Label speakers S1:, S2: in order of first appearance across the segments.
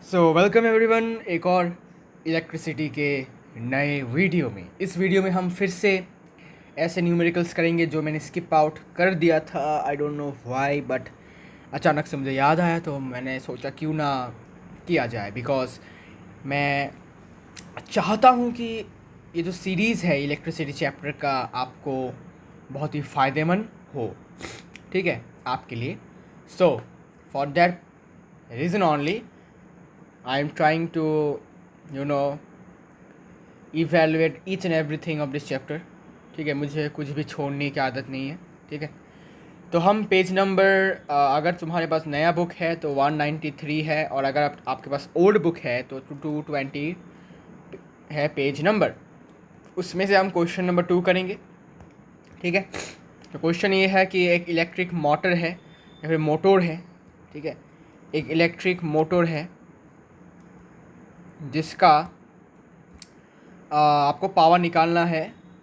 S1: Welcome everyone एक और electricity के नए वीडियो में। इस वीडियो में हम फिर से ऐसे न्यूमेरिकल्स करेंगे जो मैंने स्किप आउट कर दिया था। I don't know why, but अचानक से मुझे याद आया तो मैंने सोचा क्यों ना किया जाए। बिकॉज मैं चाहता हूँ कि ये जो सीरीज़ है इलेक्ट्रिसिटी चैप्टर का आपको बहुत ही फ़ायदेमंद हो, ठीक है, आपके लिए। So for that reason only I am trying to, evaluate each and everything of this chapter। ठीक है, मुझे कुछ भी छोड़ने की आदत नहीं है। ठीक है, तो हम पेज नंबर, अगर तुम्हारे पास नया बुक है तो 193 है, और अगर आपके पास ओल्ड बुक है तो 220 है पेज नंबर। उसमें से हम क्वेश्चन नंबर 2 करेंगे। ठीक है, तो क्वेश्चन ये है कि एक इलेक्ट्रिक मोटर है या फिर मोटर है। ठीक है, एक इलेक्ट्रिक मोटर है जिसका आपको पावर निकालना है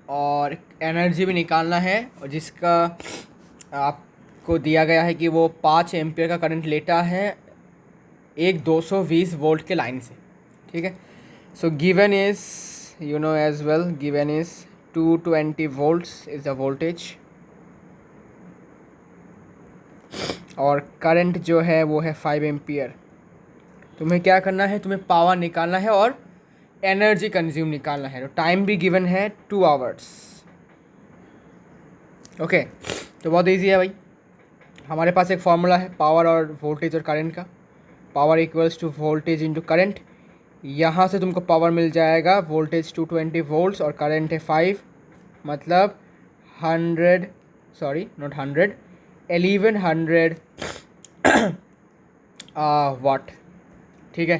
S1: और एनर्जी भी निकालना है, और जिसका आपको दिया गया है कि वो 5 एम्पियर का करंट लेता है एक 220 वोल्ट के लाइन से। ठीक है, so given is as well, given is 220 volts is the voltage, और करंट जो है वो है 5 एम्पियर। तुम्हें क्या करना है, तुम्हें पावर निकालना है और एनर्जी कंज्यूम निकालना है। तो टाइम भी गिवन है 2 आवर्स। ओके, तो बहुत इजी है भाई। हमारे पास एक फार्मूला है पावर और वोल्टेज और करंट का। Power equals to voltage into current. यहाँ से तुमको पावर मिल जाएगा वोल्टेज 220 वोल्ट्स और करंट है 5, मतलब 100, सॉरी नॉट 100, 1100 वाट। ठीक है,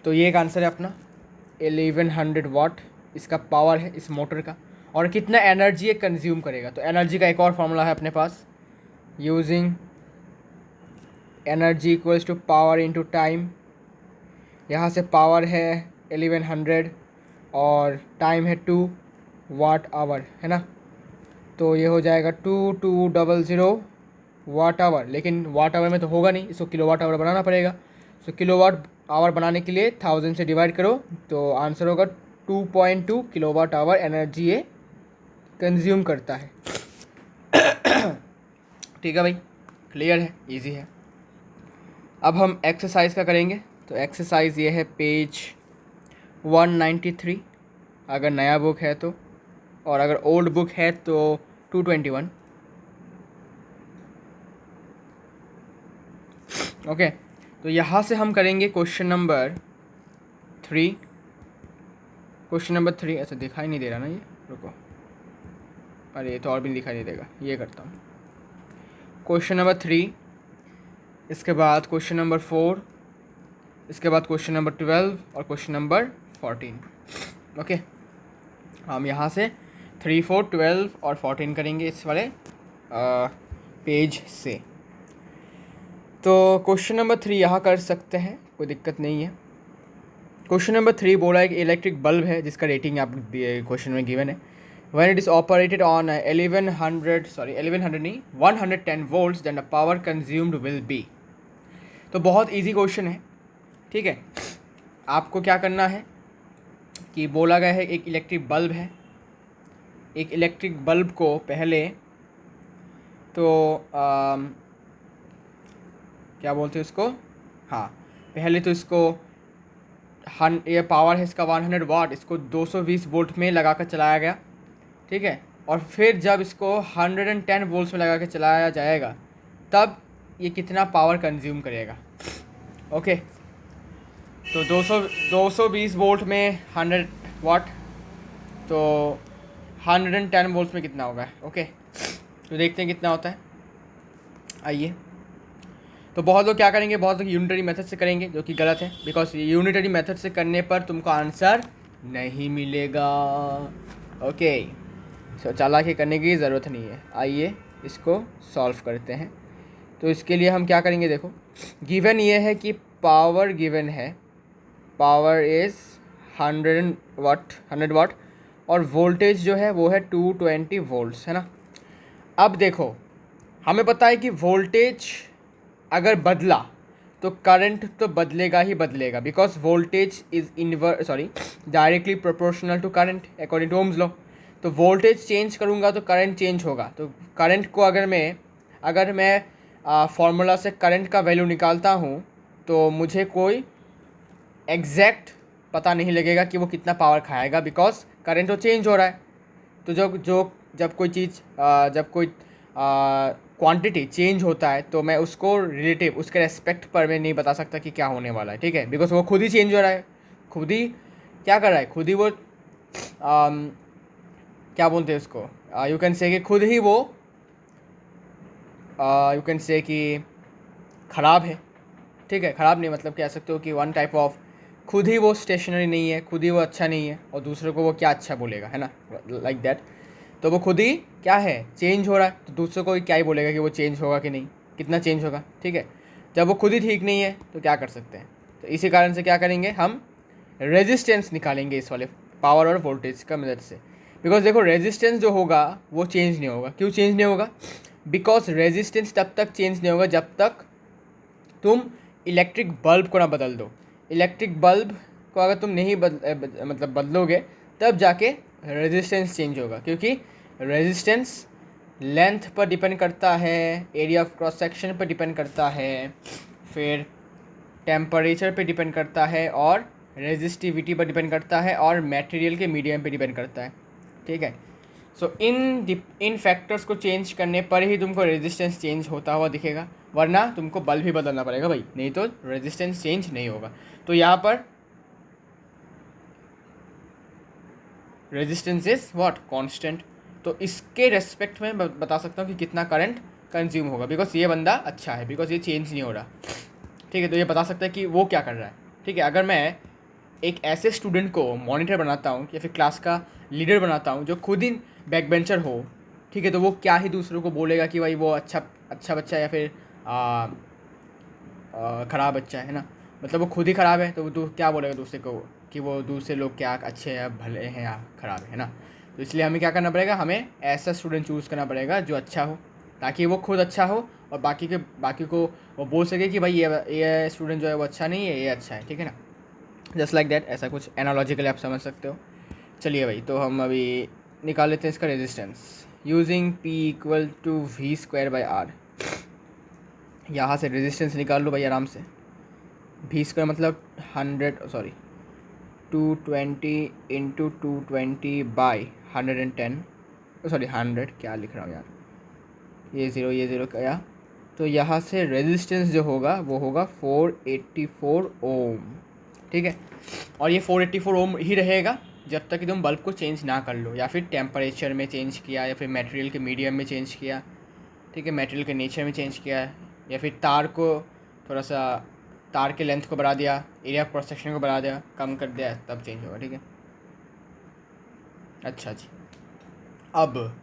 S1: तो ये एक आंसर है अपना, 1100 वाट इसका पावर है इस मोटर का। और कितना एनर्जी ये कंज्यूम करेगा, तो एनर्जी का एक और फार्मूला है अपने पास, using energy equals to power into time. यहाँ से पावर है 1100 और टाइम है 2 वाट आवर, है ना। तो ये हो जाएगा 2200 वाट आवर। लेकिन वाट आवर में तो होगा नहीं, इसको किलो वाट आवर बनाना पड़ेगा। तो किलो वाट आवर बनाने के लिए 1000 से डिवाइड करो तो आंसर होगा 2.2 किलोवाट आवर एनर्जी ये कंज्यूम करता है। ठीक है भाई, क्लियर है, इजी है। अब हम एक्सरसाइज का करेंगे। तो एक्सरसाइज ये है पेज 193 अगर नया बुक है तो, और अगर ओल्ड बुक है तो 221। ओके, तो यहाँ से हम करेंगे क्वेश्चन नंबर 3। क्वेश्चन नंबर 3 ऐसा दिखाई नहीं दे रहा ना, ये रुको, अरे ये तो और भी नहीं दिखाई नहीं देगा, ये करता हूँ। क्वेश्चन नंबर 3, इसके बाद क्वेश्चन नंबर 4, इसके बाद क्वेश्चन नंबर 12 और क्वेश्चन नंबर 14। ओके, हम यहाँ से 3, 4, 12 और 14 करेंगे इस वाले पेज से। तो क्वेश्चन नंबर 3 यहाँ कर सकते हैं, कोई दिक्कत नहीं है। क्वेश्चन नंबर 3 बोला है कि इलेक्ट्रिक बल्ब है जिसका रेटिंग आप क्वेश्चन में गिवन है। When it is operated on 1100 नहीं 110 volts, then the power consumed will be। तो बहुत इजी क्वेश्चन है। ठीक है, आपको क्या करना है कि बोला गया है एक इलेक्ट्रिक बल्ब है। एक इलेक्ट्रिक बल्ब को पहले तो क्या बोलते हैं उसको, हाँ, पहले तो इसको ये पावर है इसका 100 वाट, इसको 220 वोल्ट में लगा कर चलाया गया। ठीक है, और फिर जब इसको 110 वोल्ट्स में लगा के चलाया जाएगा तब ये कितना पावर कंज्यूम करेगा। ओके, तो 220 वोल्ट में 100 वाट, तो 110 वोल्ट्स में कितना होगा। ओके, तो देखते हैं कितना होता है। आइए, तो बहुत लोग क्या करेंगे, बहुत लोग यूनिटरी मेथड से करेंगे, जो कि गलत है। बिकॉज यूनिटरी मेथड से करने पर तुमको आंसर नहीं मिलेगा। ओके, सो चालाकी करने की ज़रूरत नहीं है। आइए इसको सॉल्व करते हैं। तो इसके लिए हम क्या करेंगे, देखो गिवन ये है कि पावर गिवन है, पावर इज़ 100 वाट और वोल्टेज जो है वो है 220 वोल्ट्स, है ना। अब देखो, हमें पता है कि वोल्टेज अगर बदला तो करंट तो बदलेगा ही बदलेगा, because voltage is directly proportional to current according to Ohm's law. तो वोल्टेज चेंज करूँगा तो करंट चेंज होगा। तो करंट को अगर मैं फार्मूला से करंट का वैल्यू निकालता हूँ तो मुझे कोई एग्जैक्ट पता नहीं लगेगा कि वो कितना पावर खाएगा, बिकॉज करंट तो चेंज हो रहा है। तो जब कोई क्वांटिटी चेंज होता है तो मैं उसको रिलेटिव उसके रेस्पेक्ट पर मैं नहीं बता सकता कि क्या होने वाला है, ठीक है, बिकॉज वो खुद ही चेंज हो रहा है, खुद ही क्या कर रहा है, खुद ही वो क्या बोलते हैं उसको, यू कैन से कि खुद ही वो यू कैन से कि ख़राब है, ठीक है, ख़राब नहीं मतलब कह सकते हो कि वन टाइप ऑफ खुद ही वो स्टेशनरी नहीं है, खुद ही वो अच्छा नहीं है, और दूसरों को वो क्या अच्छा बोलेगा, है ना, लाइक दैट। तो वो खुद ही क्या है, चेंज हो रहा है, तो दूसरों को क्या ही बोलेगा कि वो चेंज होगा कि नहीं, कितना चेंज होगा, ठीक है। जब वो खुद ही ठीक नहीं है तो क्या कर सकते हैं। तो इसी कारण से क्या करेंगे, हम रेजिस्टेंस निकालेंगे इस वाले पावर और वोल्टेज का मदद से। बिकॉज देखो रेजिस्टेंस जो होगा वो चेंज नहीं होगा। क्यों चेंज नहीं होगा, बिकॉज रेजिस्टेंस तब तक चेंज नहीं होगा जब तक तुम इलेक्ट्रिक बल्ब को ना बदल दो। इलेक्ट्रिक बल्ब को अगर तुम नहीं मतलब बदलोगे तब जाके रेजिस्टेंस चेंज होगा, क्योंकि रेजिस्टेंस लेंथ पर डिपेंड करता है, एरिया ऑफ क्रॉस सेक्शन पर डिपेंड करता है, फिर टेम्परेचर पे डिपेंड करता है, और रेजिस्टिविटी पर डिपेंड करता है, और मटेरियल के मीडियम पे डिपेंड करता है, ठीक है। सो इन फैक्टर्स को चेंज करने पर ही तुमको रेजिस्टेंस चेंज होता हुआ दिखेगा, वरना तुमको बल्ब ही बदलना पड़ेगा भाई, नहीं तो रेजिस्टेंस चेंज नहीं होगा। तो यहाँ पर रेजिस्टेंस इज व्हाट, कांस्टेंट। तो इसके रेस्पेक्ट में बता सकता हूँ कि कितना करंट कंज्यूम होगा, बिकॉज ये बंदा अच्छा है, बिकॉज ये चेंज नहीं हो रहा, ठीक है। तो ये बता सकता है कि वो क्या कर रहा है, ठीक है। अगर मैं एक ऐसे स्टूडेंट को मॉनिटर बनाता हूँ या फिर क्लास का लीडर बनाता हूँ जो खुद ही बैक बेंचर हो, ठीक है, तो वो क्या ही दूसरों को बोलेगा कि भाई वो अच्छा बच्चा है या फिर ख़राब बच्चा है ना। मतलब वो खुद ही ख़राब है तो वो क्या बोलेगा दूसरे को कि वो दूसरे लोग क्या अच्छे हैं, भले हैं या ख़राब है ना। तो इसलिए हमें क्या करना पड़ेगा, हमें ऐसा स्टूडेंट चूज़ करना पड़ेगा जो अच्छा हो, ताकि वो खुद अच्छा हो और बाकी को वो बोल सके कि भाई ये स्टूडेंट जो है वो अच्छा नहीं है, ये अच्छा है, ठीक है ना। जस्ट लाइक दैट, ऐसा कुछ एनालॉजिकली आप समझ सकते हो। चलिए भाई, तो हम अभी निकाल लेते हैं इसका resistance using P equal to V²/R। यहाँ से रेजिस्टेंस निकाल लो भाई आराम से। V² मतलब 220 इंटू 220/110, सॉरी 100, क्या लिख रहा हूँ यार, ये ज़ीरो क्या। तो यहाँ से रेजिस्टेंस जो होगा वो होगा 484 ओम, ठीक है। और ये 484 ओम ही रहेगा जब तक कि तुम बल्ब को चेंज ना कर लो, या फिर टेम्परेचर में चेंज किया, या फिर मटेरियल के मीडियम में चेंज किया, ठीक है, मटेरियल के नेचर में चेंज किया, या फिर थोड़ा सा तार के लेंथ को बढ़ा दिया, एरिया क्रॉस सेक्शन को बढ़ा दिया, कम कर दिया, तब चेंज होगा, ठीक है। अच्छा जी, अब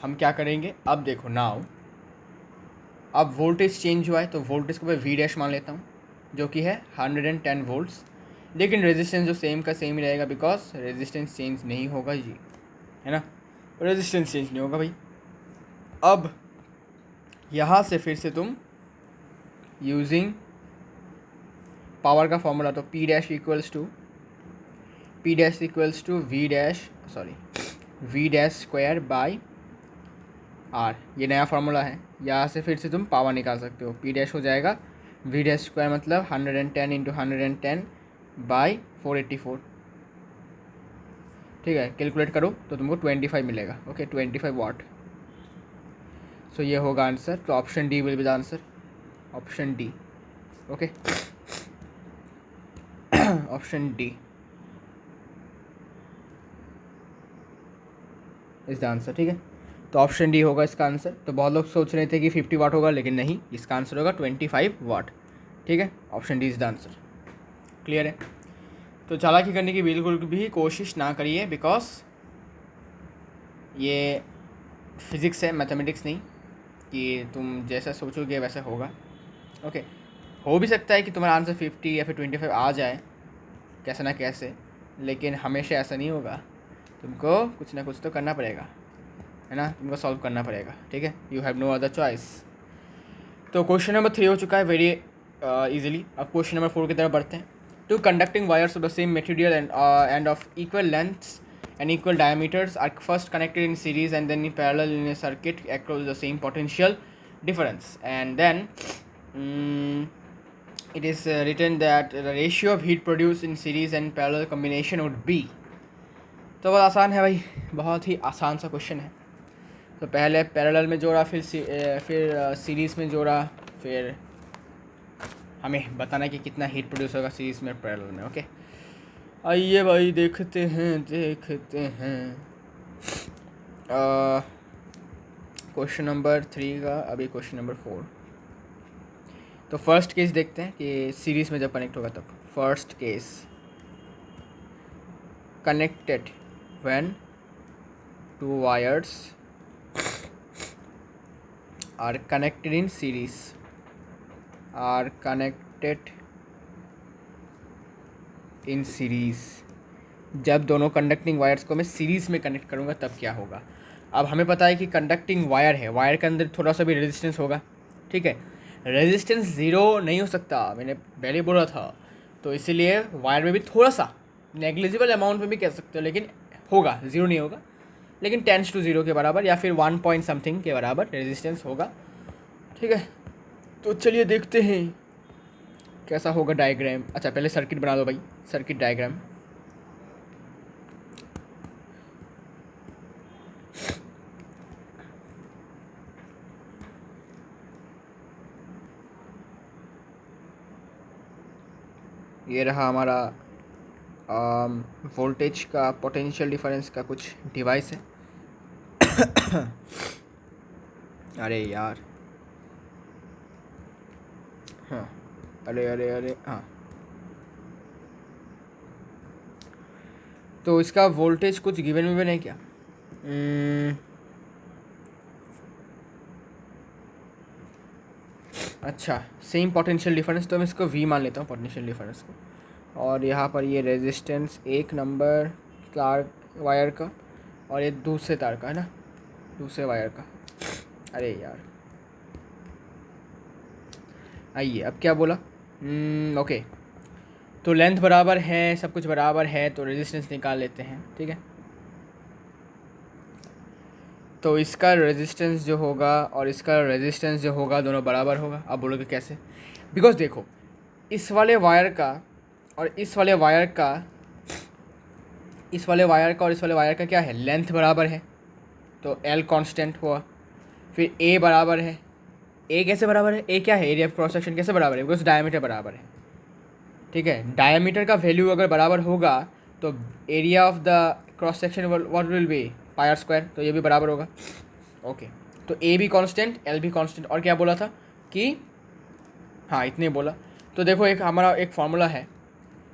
S1: हम क्या करेंगे, अब देखो नाउ, अब वोल्टेज चेंज हुआ है तो वोल्टेज को मैं V' मान लेता हूँ, जो कि है 110 वोल्ट्स। लेकिन रेजिस्टेंस जो सेम का सेम ही रहेगा, बिकॉज रेजिस्टेंस चेंज नहीं होगा जी, है ना, रेजिस्टेंस चेंज नहीं होगा भाई। अब यहाँ से फिर से तुम यूजिंग पावर का फॉर्मूला, तो P' इक्वल्स टू V'²/R, ये नया फार्मूला है। यहाँ से फिर से तुम पावर निकाल सकते हो। P' हो जाएगा V' मतलब 110 इंटू 110/484, ठीक है। कैलकुलेट करो तो तुमको 25 मिलेगा, ओके, 25 वाट। सो ये होगा आंसर। तो option D will be the answer, option D, okay, option D is the answer, ठीक है। तो ऑप्शन डी होगा इसका आंसर। तो बहुत लोग सोच रहे थे कि 50 वाट होगा, लेकिन नहीं, इसका आंसर होगा 25 वाट, ठीक है। Option D is the answer, clear है। तो चालाकी करने की बिल्कुल भी कोशिश ना करिए, बिकॉज ये फिज़िक्स है, मैथमेटिक्स नहीं कि तुम जैसा सोचोगे वैसा होगा, ओके। हो भी सकता है कि तुम्हारा आंसर 50 या फिर 25 आ जाए कैसे ना कैसे, लेकिन हमेशा ऐसा नहीं होगा। तुमको कुछ ना कुछ तो करना पड़ेगा, है ना, तुमको सॉल्व करना पड़ेगा, ठीक है। You have no other choice. तो क्वेश्चन नंबर 3 हो चुका है, वेरी इजीली। अब क्वेश्चन नंबर 4 की तरफ बढ़ते हैं। Two conducting wires of the same material and of equal lengths and equal diameters are first connected in series and then in parallel in a circuit across the same potential difference, and then mm, it is written that the ratio of heat produced in series and parallel combination would be। तो बहुत आसान है भाई, बहुत ही आसान सा question है। तो पहले पैरेलल में जोड़ा, फिर सीरीज़ में जोड़ा, फिर हमें बताना है कि कितना हीट प्रोड्यूस होगा सीरीज़ में पैरेलल में। ओके, आइए भाई देखते हैं क्वेश्चन नंबर 3 का अभी क्वेश्चन नंबर 4। तो फर्स्ट केस देखते हैं कि सीरीज़ में जब कनेक्ट होगा तब। First case, connected when two wires are connected in series, are connected in series. जब दोनों कंडक्टिंग वायर्स को मैं सीरीज़ में कनेक्ट करूँगा तब क्या होगा। अब हमें पता है कि कंडक्टिंग वायर है, वायर के अंदर थोड़ा सा भी रेजिस्टेंस होगा, ठीक है। रेजिस्टेंस ज़ीरो नहीं हो सकता, मैंने पहले बोला था। तो इसीलिए वायर में भी थोड़ा सा नेग्लिजिबल अमाउंट में भी कह सकते हो, लेकिन होगा, ज़ीरो नहीं होगा, लेकिन 10:0 के बराबर या फिर 1 पॉइंट समथिंग के बराबर रेजिस्टेंस होगा, ठीक है। तो चलिए देखते हैं कैसा होगा डायग्राम। अच्छा पहले सर्किट बना दो भाई, सर्किट डायग्राम। ये रहा हमारा वोल्टेज का पोटेंशियल डिफरेंस का कुछ डिवाइस है। अरे यार, हाँ, अरे हाँ। तो इसका वोल्टेज कुछ गिवन विवन है क्या? अच्छा, सेम पोटेंशियल डिफरेंस, तो मैं इसको V मान लेता हूँ पोटेंशियल डिफरेंस को। और यहाँ पर ये रेजिस्टेंस एक नंबर तार वायर का और ये दूसरे तार का है ना, दूसरे वायर का। अरे यार, आइए अब क्या बोला। ओके, तो लेंथ बराबर है, सब कुछ बराबर है, तो रेजिस्टेंस निकाल लेते हैं, ठीक है। तो इसका रेजिस्टेंस जो होगा और इसका रेजिस्टेंस जो होगा दोनों बराबर होगा। अब बोलोगे कैसे? बिकॉज देखो, इस वाले वायर का और इस वाले वायर का, इस वाले वायर का और इस वाले वायर का क्या है, लेंथ बराबर है, तो L कांस्टेंट हुआ। फिर A बराबर है, A कैसे बराबर है, A क्या है, एरिया ऑफ क्रॉस सेक्शन कैसे बराबर है, बिकॉज डायमीटर बराबर है, ठीक है। डायमीटर का वैल्यू अगर बराबर होगा तो area of the cross section what will be pi r square, तो ये भी बराबर होगा। ओके, तो A भी कांस्टेंट, L भी कांस्टेंट, और क्या बोला था कि हाँ इतने बोला। तो देखो एक हमारा एक फार्मूला है,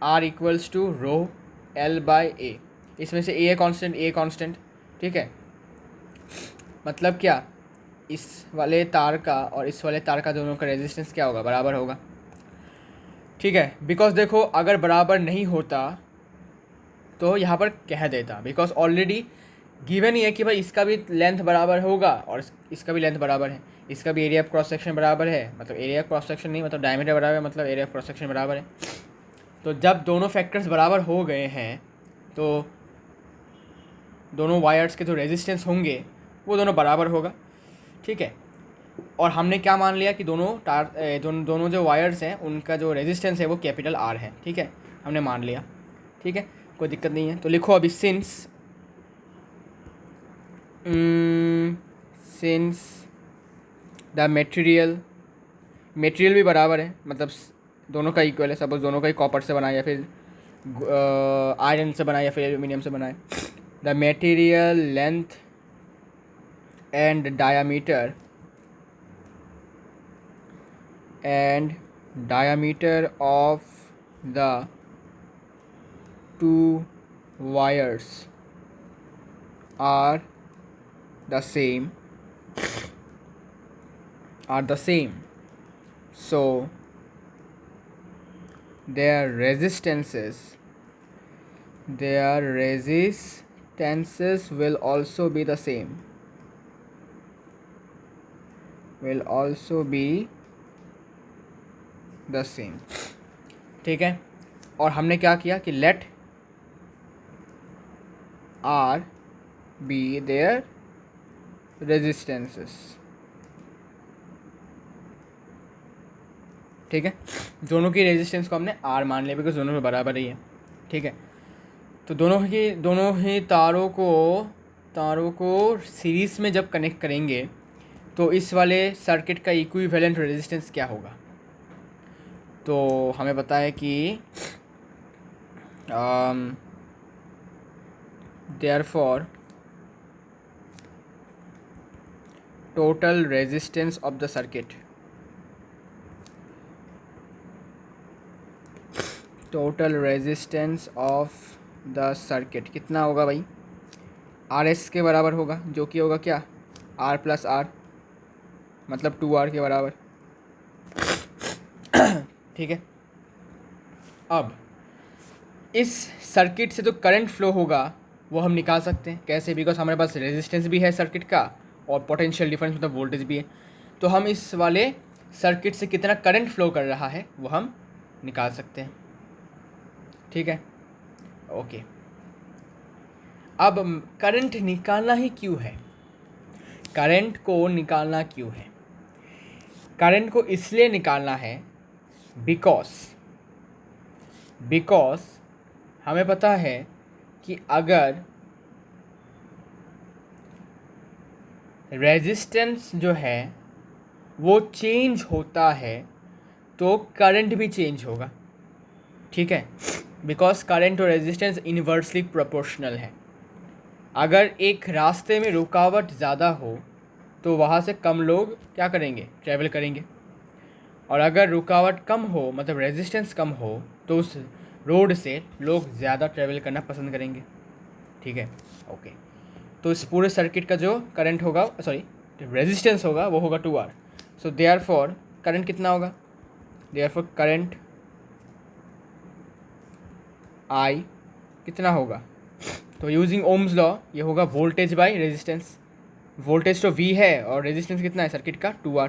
S1: R equals to rho L by A। इसमें से A कांस्टेंट, ठीक है। मतलब क्या, इस वाले तार का और इस वाले तार का दोनों का रेजिस्टेंस क्या होगा, बराबर होगा, ठीक है। बिकॉज देखो अगर बराबर नहीं होता तो यहाँ पर कह देता, बिकॉज ऑलरेडी गिवन ही है कि भाई इसका भी लेंथ बराबर होगा और इसका भी लेंथ बराबर है, इसका भी एरिया ऑफ क्रॉस सेक्शन बराबर है, मतलब एरिया ऑफ क्रॉस सेक्शन नहीं, मतलब डायमीटर बराबर है, मतलब एरिया ऑफ क्रॉस सेक्शन बराबर है। तो जब दोनों फैक्टर्स बराबर हो गए हैं तो दोनों वायर्स के जो रेजिस्टेंस होंगे वो दोनों बराबर होगा, ठीक है। और हमने क्या मान लिया कि दोनों जो वायर्स हैं उनका जो रेजिस्टेंस है वो कैपिटल R है, ठीक है, हमने मान लिया, ठीक है, कोई दिक्कत नहीं है। तो लिखो अभी सिंस द मटेरियल भी बराबर है, मतलब दोनों का इक्वल है, सपोज दोनों का ही कॉपर से बनाए या फिर आयरन से बनाए या फिर एल्यूमिनियम से बनाए। The material length and diameter of the two wires are the same, so their resistances will also be the same, will also be the same. ठीक है, और हमने क्या किया कि let R be their resistances. ठीक है, दोनों की रेजिस्टेंस को हमने आर मान लिया बिकॉज दोनों में बराबर ही है। ठीक है, तो दोनों ही तारों को सीरीज़ में जब कनेक्ट करेंगे तो इस वाले सर्किट का इक्विवेलेंट रेजिस्टेंस क्या होगा। तो हमें पता है कि therefore total resistance of the circuit, total resistance of the circuit कितना होगा भाई, आर एस के बराबर होगा, जो कि होगा क्या, आर प्लस आर, मतलब 2R के बराबर। ठीक है, अब इस सर्किट से जो करंट फ्लो होगा वो हम निकाल सकते हैं। कैसे, बिकॉज हमारे पास रेजिस्टेंस भी है सर्किट का और पोटेंशियल डिफरेंस मतलब वोल्टेज भी है। तो हम इस वाले सर्किट से कितना करंट फ्लो कर रहा है वो हम निकाल सकते हैं। ठीक है, ओके। अब करंट निकालना ही क्यों है, करंट को निकालना क्यों है, करंट को इसलिए निकालना है बिकॉज हमें पता है कि अगर रेजिस्टेंस जो है वो चेंज होता है तो करंट भी चेंज होगा। ठीक है, बिकॉज करंट और रेजिस्टेंस इनवर्सली प्रोपोर्शनल है। अगर एक रास्ते में रुकावट ज़्यादा हो तो वहाँ से कम लोग क्या करेंगे, ट्रैवल करेंगे, और अगर रुकावट कम हो मतलब रेजिस्टेंस कम हो तो उस रोड से लोग ज़्यादा ट्रैवल करना पसंद करेंगे। ठीक है, ओके। तो इस पूरे सर्किट का जो करंट होगा, सॉरी रेजिस्टेंस होगा, वो होगा 2R। सो देयरफॉर करंट कितना होगा, देयरफॉर करंट I कितना होगा, तो यूजिंग ओम्स लॉ ये होगा वोल्टेज बाय रेजिस्टेंस। वोल्टेज तो V है और रेजिस्टेंस कितना है सर्किट का, 2R।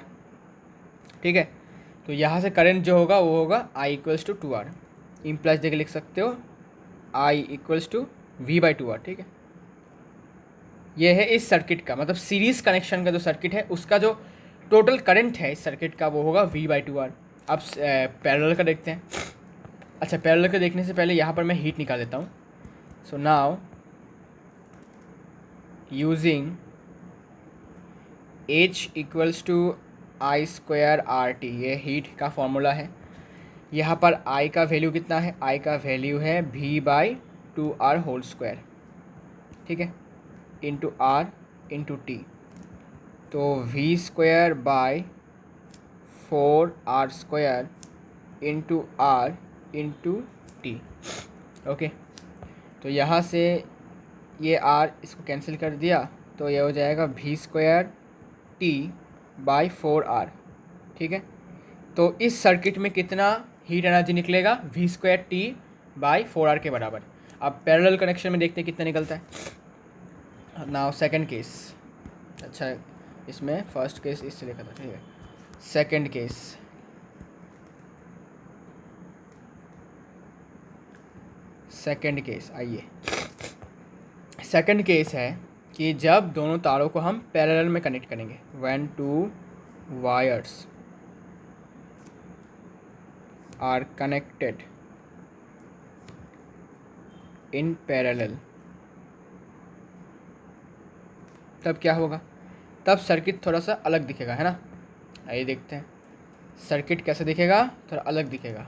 S1: ठीक है, तो यहाँ से करंट जो होगा वो होगा I equals to 2R, implies देकर लिख सकते हो I इक्वल्स टू V/2R। ठीक है, ये है इस सर्किट का मतलब सीरीज़ कनेक्शन का जो सर्किट है उसका जो टोटल करंट है इस सर्किट का वो होगा V/2R। अब पैरेलल का देखते हैं। अच्छा, पैरेलल का देखने से पहले यहाँ पर मैं हीट निकाल देता हूँ। So now using H equals to I²RT, ये हीट का फॉर्मूला है। यहाँ पर I का वैल्यू कितना है, I का वैल्यू है V/2R²। ठीक है, इंटू R इंटू T, तो V²/4R² into R into T। Okay, तो यहाँ से ये R इसको कैंसिल कर दिया तो ये हो जाएगा V²T/4R। ठीक है, तो इस सर्किट में कितना हीट एनर्जी निकलेगा, V²T/4R के बराबर। अब पैरेलल कनेक्शन में देखते हैं कितना निकलता है। नाउ सेकंड केस, अच्छा इसमें फर्स्ट केस इससे लिखा था, ठीक है। सेकंड केस आइए, सेकंड केस है कि जब दोनों तारों को हम पैरेलल में कनेक्ट करेंगे, when two wires are connected in parallel, तब क्या होगा, तब सर्किट थोड़ा सा अलग दिखेगा, है ना। आइए देखते हैं सर्किट कैसे दिखेगा, थोड़ा अलग दिखेगा।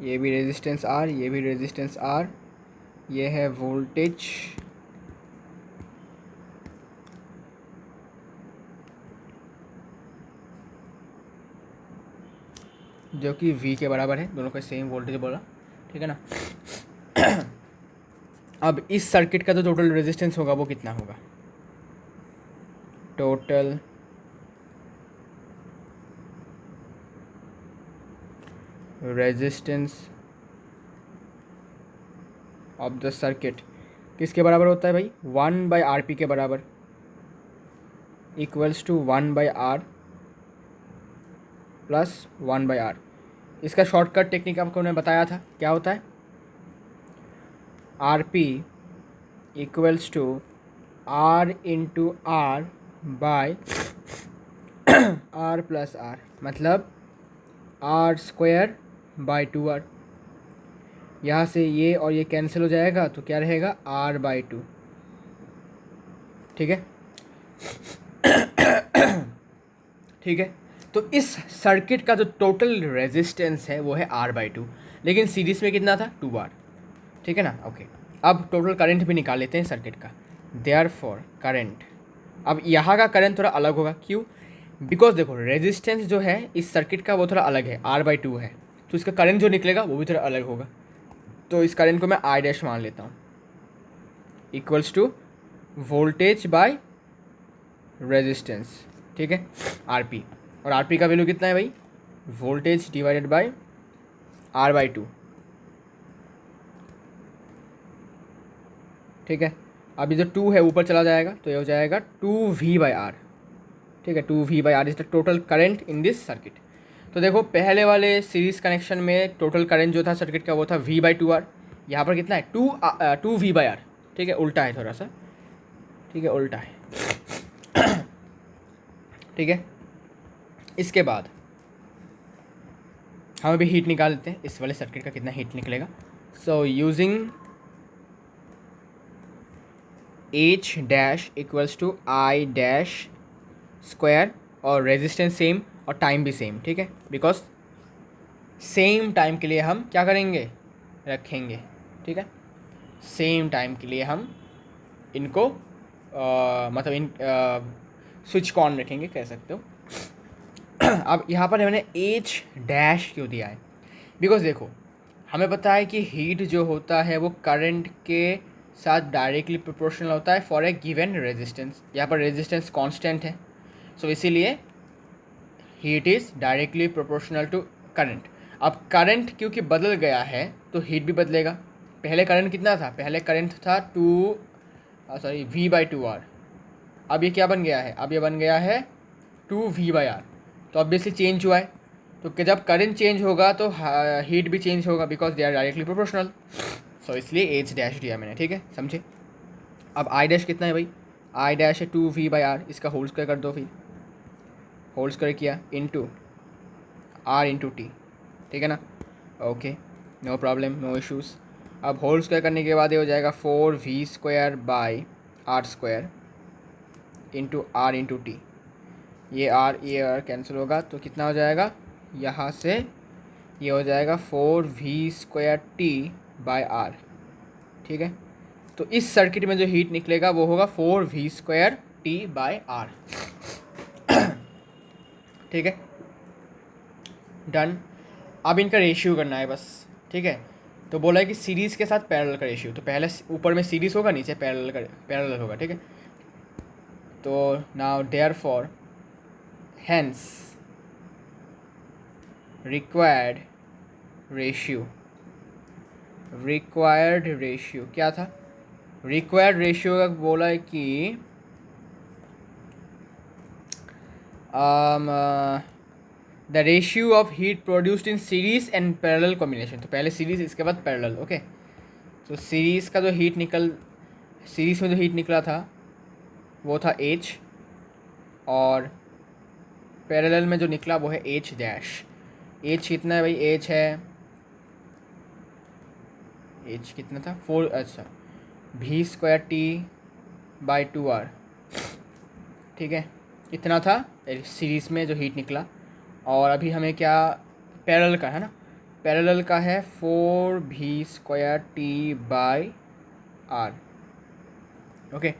S1: ये भी रेजिस्टेंस R, ये भी रेजिस्टेंस R, ये है वोल्टेज, जो कि V के बराबर है, दोनों का सेम वोल्टेज बोला, ठीक है ना। अब इस सर्किट का जो टोटल रेजिस्टेंस होगा वो कितना होगा, total resistance of the circuit किसके बराबर होता है भाई, 1/RP के बराबर, equals to 1/R plus 1/R। इसका शॉर्टकट टेक्निक आपको मैंने बताया था, क्या होता है, RP equals to R into R by R plus R, मतलब R²/2R। यहाँ से ये और ये कैंसिल हो जाएगा तो क्या रहेगा, R/2। ठीक है ठीक है। तो इस सर्किट का जो टोटल रेजिस्टेंस है वो है R/2, लेकिन सीरीज में कितना था, 2R। ठीक है ना, ओके। अब टोटल करंट भी निकाल लेते हैं सर्किट का। देयरफॉर करंट, अब यहाँ का करंट थोड़ा अलग होगा, क्यों, बिकॉज देखो रेजिस्टेंस जो है इस सर्किट का वो थोड़ा अलग है, R/2 है, तो इसका करंट जो निकलेगा वो भी थोड़ा अलग होगा। तो इस करंट को मैं I' मान लेता हूँ, equals to voltage by resistance. ठीक है, RP, और RP का वैल्यू कितना है भाई, वोल्टेज डिवाइडेड बाय R/2। ठीक है, अब ये जो 2 है ऊपर चला जाएगा तो ये हो जाएगा 2V/R। ठीक है, 2V/R is the total current in this circuit. तो देखो पहले वाले सीरीज कनेक्शन में टोटल करंट जो था सर्किट का वो था V/2R, यहाँ पर कितना है, 2V/R। ठीक है, उल्टा है थोड़ा सा, ठीक है, उल्टा है ठीक है। इसके बाद हम अभी हीट निकाल लेते हैं, इस वाले सर्किट का कितना हीट निकलेगा। So using H' equals to I' और रेजिस्टेंस सेम और टाइम भी सेम। ठीक है, बिकॉज सेम टाइम के लिए हम क्या करेंगे, रखेंगे। ठीक है, सेम टाइम के लिए हम इनको मतलब इन स्विच को ऑन रखेंगे, कह सकते हो अब यहाँ पर मैंने H' क्यों दिया है, बिकॉज देखो हमें पता है कि हीट जो होता है वो करंट के साथ डायरेक्टली प्रोपोर्शनल होता है फॉर ए गिवन रेजिस्टेंस। यहाँ पर रेजिस्टेंस कांस्टेंट है, सो इसीलिए heat is directly proportional to current. अब करंट क्योंकि बदल गया है तो हीट भी बदलेगा। पहले करंट कितना था, पहले करंट था V/2R। अब ये क्या बन गया है, अब ये बन गया है 2V/R। तो ऑब्वियसली चेंज हुआ है, तो कि जब करंट चेंज होगा तो हीट भी चेंज होगा, because they are directly proportional. So इसलिए H' दिया मैंने। ठीक है, समझे। अब I' कितना है भाई, I' है 2V/R, इसका होल स्क्वायर कर दो, फिर होल स्क्वायर किया इंटू R इंटू T। ठीक है ना, okay, no problem, no issues. अब होल स्क्वायर करने के बाद ये हो जाएगा 4V² into R into T। ये R कैंसिल होगा तो कितना हो जाएगा, यहाँ से ये हो जाएगा 4V²T/R। ठीक है, तो इस सर्किट में जो हीट निकलेगा वो होगा 4V²T/R। ठीक है, डन। अब इनका रेशियो करना है बस। ठीक है, तो बोला है कि सीरीज़ के साथ पैरेलल का रेशियो, तो पहले ऊपर में सीरीज़ होगा, नीचे पैरेलल होगा। ठीक है, तो now therefore hence required ratio क्या था, रिक्वायर्ड रेशियो का बोला है कि the ratio of heat produced in series and parallel combination. तो पहले सीरीज, इसके बाद पैरेलल। ओके, तो सीरीज़ का जो सीरीज़ में जो हीट निकला था वो था H, और पैरेलल में जो निकला वो है H'। H कितना है भाई, H है, H कितना था 4, अच्छा V²T/2R। ठीक है, इतना था सीरीज़ में जो हीट निकला। और अभी हमें क्या, पैरेलल का है ना, पैरेलल का है 4V²T/R। Okay,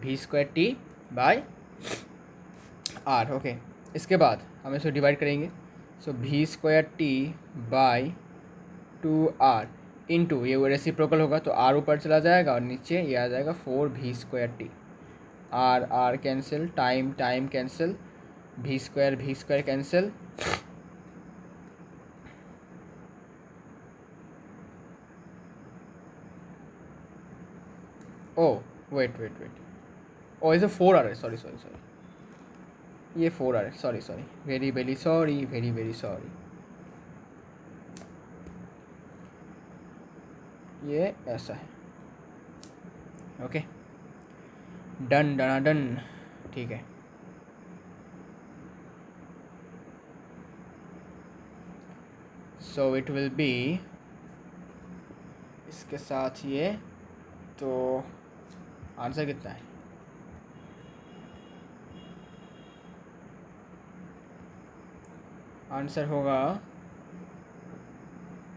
S1: V²T/R। ओके, इसके बाद हम इसे डिवाइड करेंगे। सो V²T/2R इंटू ये रेसिप्रोकल होगा तो R ऊपर चला जाएगा और नीचे ये आ जाएगा 4V²T। R cancel, time cancel, V² cancel, oh wait oh इसे 4 आ रहा है, सॉरी ये 4 आ रहा है, सॉरी वेरी सॉरी ये ऐसा है। ओके डन ठीक है। सो इट विल बी इसके साथ ये, तो आंसर कितना है? आंसर होगा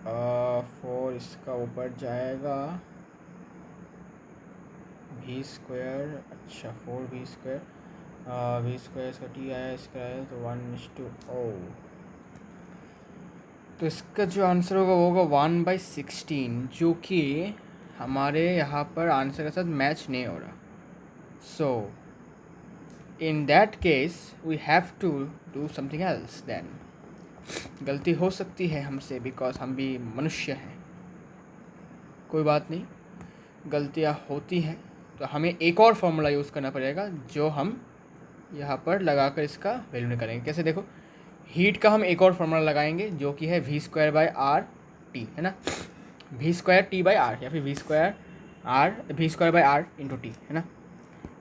S1: 4, इसका ऊपर जाएगा v स्क्वायर, अच्छा 4v², v² इसका t आया, इसका आया तो 1:0। तो इसका जो आंसर होगा वो होगा 1/16, जो कि हमारे यहाँ पर आंसर के साथ मैच नहीं हो रहा। So in that case we have to do something else then. गलती हो सकती है हमसे, बिकॉज हम भी मनुष्य हैं, कोई बात नहीं, गलतियाँ होती हैं। तो हमें एक और फार्मूला यूज़ करना पड़ेगा जो हम यहाँ पर लगाकर इसका वैल्यू निकालेंगे। कैसे? देखो, हीट का हम एक और फार्मूला लगाएंगे जो कि है v²/r_t, है ना, v²t/r या फिर v²r/r×t, है ना।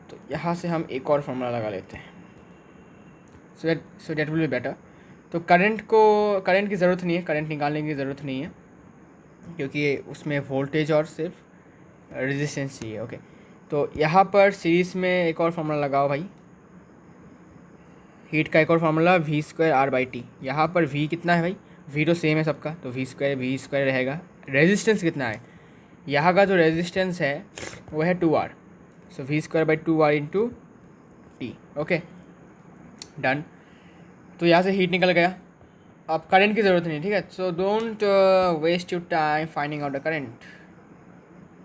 S1: तो यहाँ से हम एक और फार्मूला लगा लेते हैं, so that will be better. तो करंट की ज़रूरत नहीं है, करंट निकालने की ज़रूरत नहीं है, क्योंकि उसमें वोल्टेज और सिर्फ रेजिस्टेंस चाहिए। ओके, तो यहाँ पर सीरीज़ में एक और फार्मूला लगाओ भाई, हीट का एक और फार्मूला v²r/t। यहाँ पर v कितना है भाई? v तो सेम है सबका, तो v² रहेगा। रेजिस्टेंस कितना है? यहाँ का जो रेजिस्टेंस है वो है 2r, सो v²/2r×t। Okay done. तो यहाँ से हीट निकल गया, अब करंट की ज़रूरत नहीं, ठीक है। So don't waste your time finding out the current.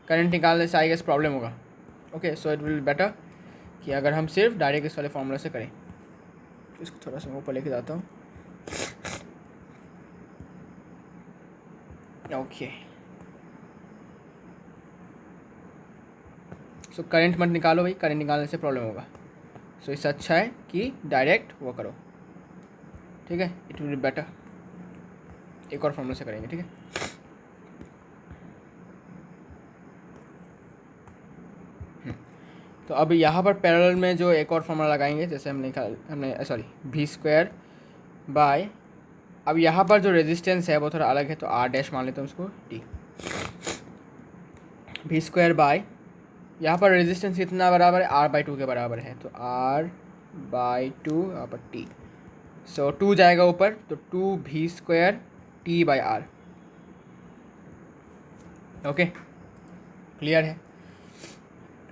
S1: Current निकालने से आई गेस प्रॉब्लम होगा। Okay, so it will better कि अगर हम सिर्फ डायरेक्ट इस वाले फार्मूला से करें। इसको थोड़ा सा ऊपर लेके जाता हूँ। ओके, सो करंट मत निकालो भाई, करंट निकालने से प्रॉब्लम होगा। सो इससे अच्छा है कि डायरेक्ट वो करो, ठीक है, इट विल बी बेटर। एक और फॉर्मूला से करेंगे, ठीक है। तो अब यहाँ पर पैरेलल में जो एक और फॉर्मूला लगाएंगे, जैसे हमने v²/, अब यहाँ पर जो रेजिस्टेंस है वो थोड़ा अलग है, तो r' मान लेते हैं उसको t। v²/, यहाँ पर रेजिस्टेंस कितना बराबर है? r/2 के बराबर है, तो r/2 यहाँ पर t। सो 2 जाएगा ऊपर, तो 2v²t/r। ओके, क्लियर है।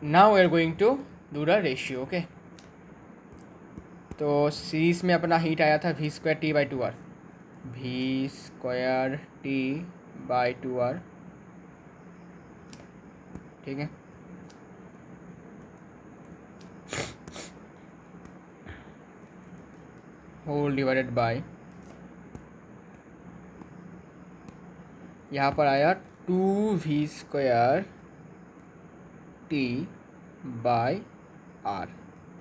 S1: Now we are going to do the ratio. Okay, तो सीरीज में अपना हीट आया था v²t/2r, v²t/2r, ठीक है। होल डिवाइडेड बाय, यहाँ पर आया 2v²t/r,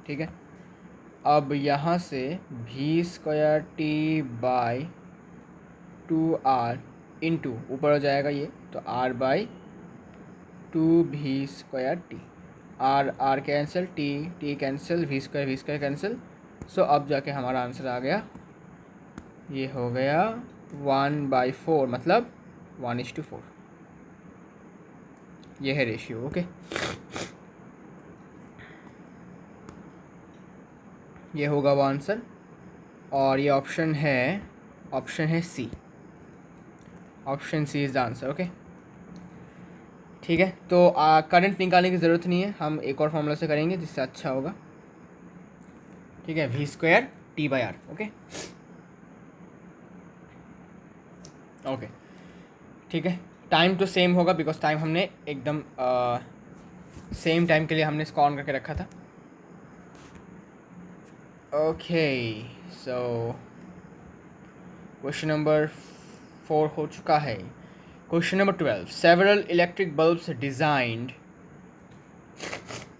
S1: ठीक है। अब यहाँ से v²t/2r इंटू ऊपर हो जाएगा ये, तो r/2v²t, r cancel, t cancel, v² cancel. So अब जाके हमारा आंसर आ गया, ये हो गया 1/4, मतलब 1:4। ये है रेशियो। ओके, ये होगा वो आंसर, और ये ऑप्शन है C. Option C is the answer. Okay, ठीक है। तो करंट निकालने की ज़रूरत नहीं है, हम एक और फॉर्मूला से करेंगे जिससे अच्छा होगा, ठीक है, v²t/r। ओके ओके, ठीक है। टाइम तो सेम होगा, बिकॉज टाइम हमने एकदम सेम टाइम के लिए हमने इसको ऑन करके रखा था। ओके, सो क्वेश्चन नंबर 4 हो चुका है। Question number 12, several electric bulbs designed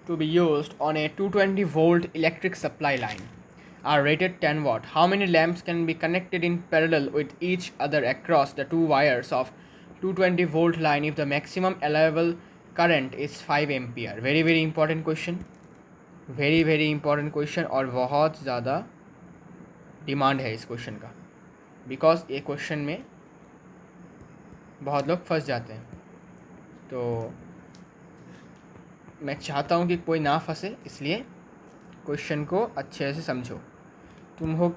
S1: to be used on a 220 volt electric supply line are rated 10 watt. How many lamps can be connected in parallel with each other across the two wires of 220 volt line if the maximum allowable current is 5 ampere? Very very important question, very very important question, और बहुत ज़्यादा demand है इस question का, because ये question में बहुत लोग फंस जाते हैं। तो मैं चाहता हूँ कि कोई ना फंसे, इसलिए क्वेश्चन को अच्छे से समझो। तुमको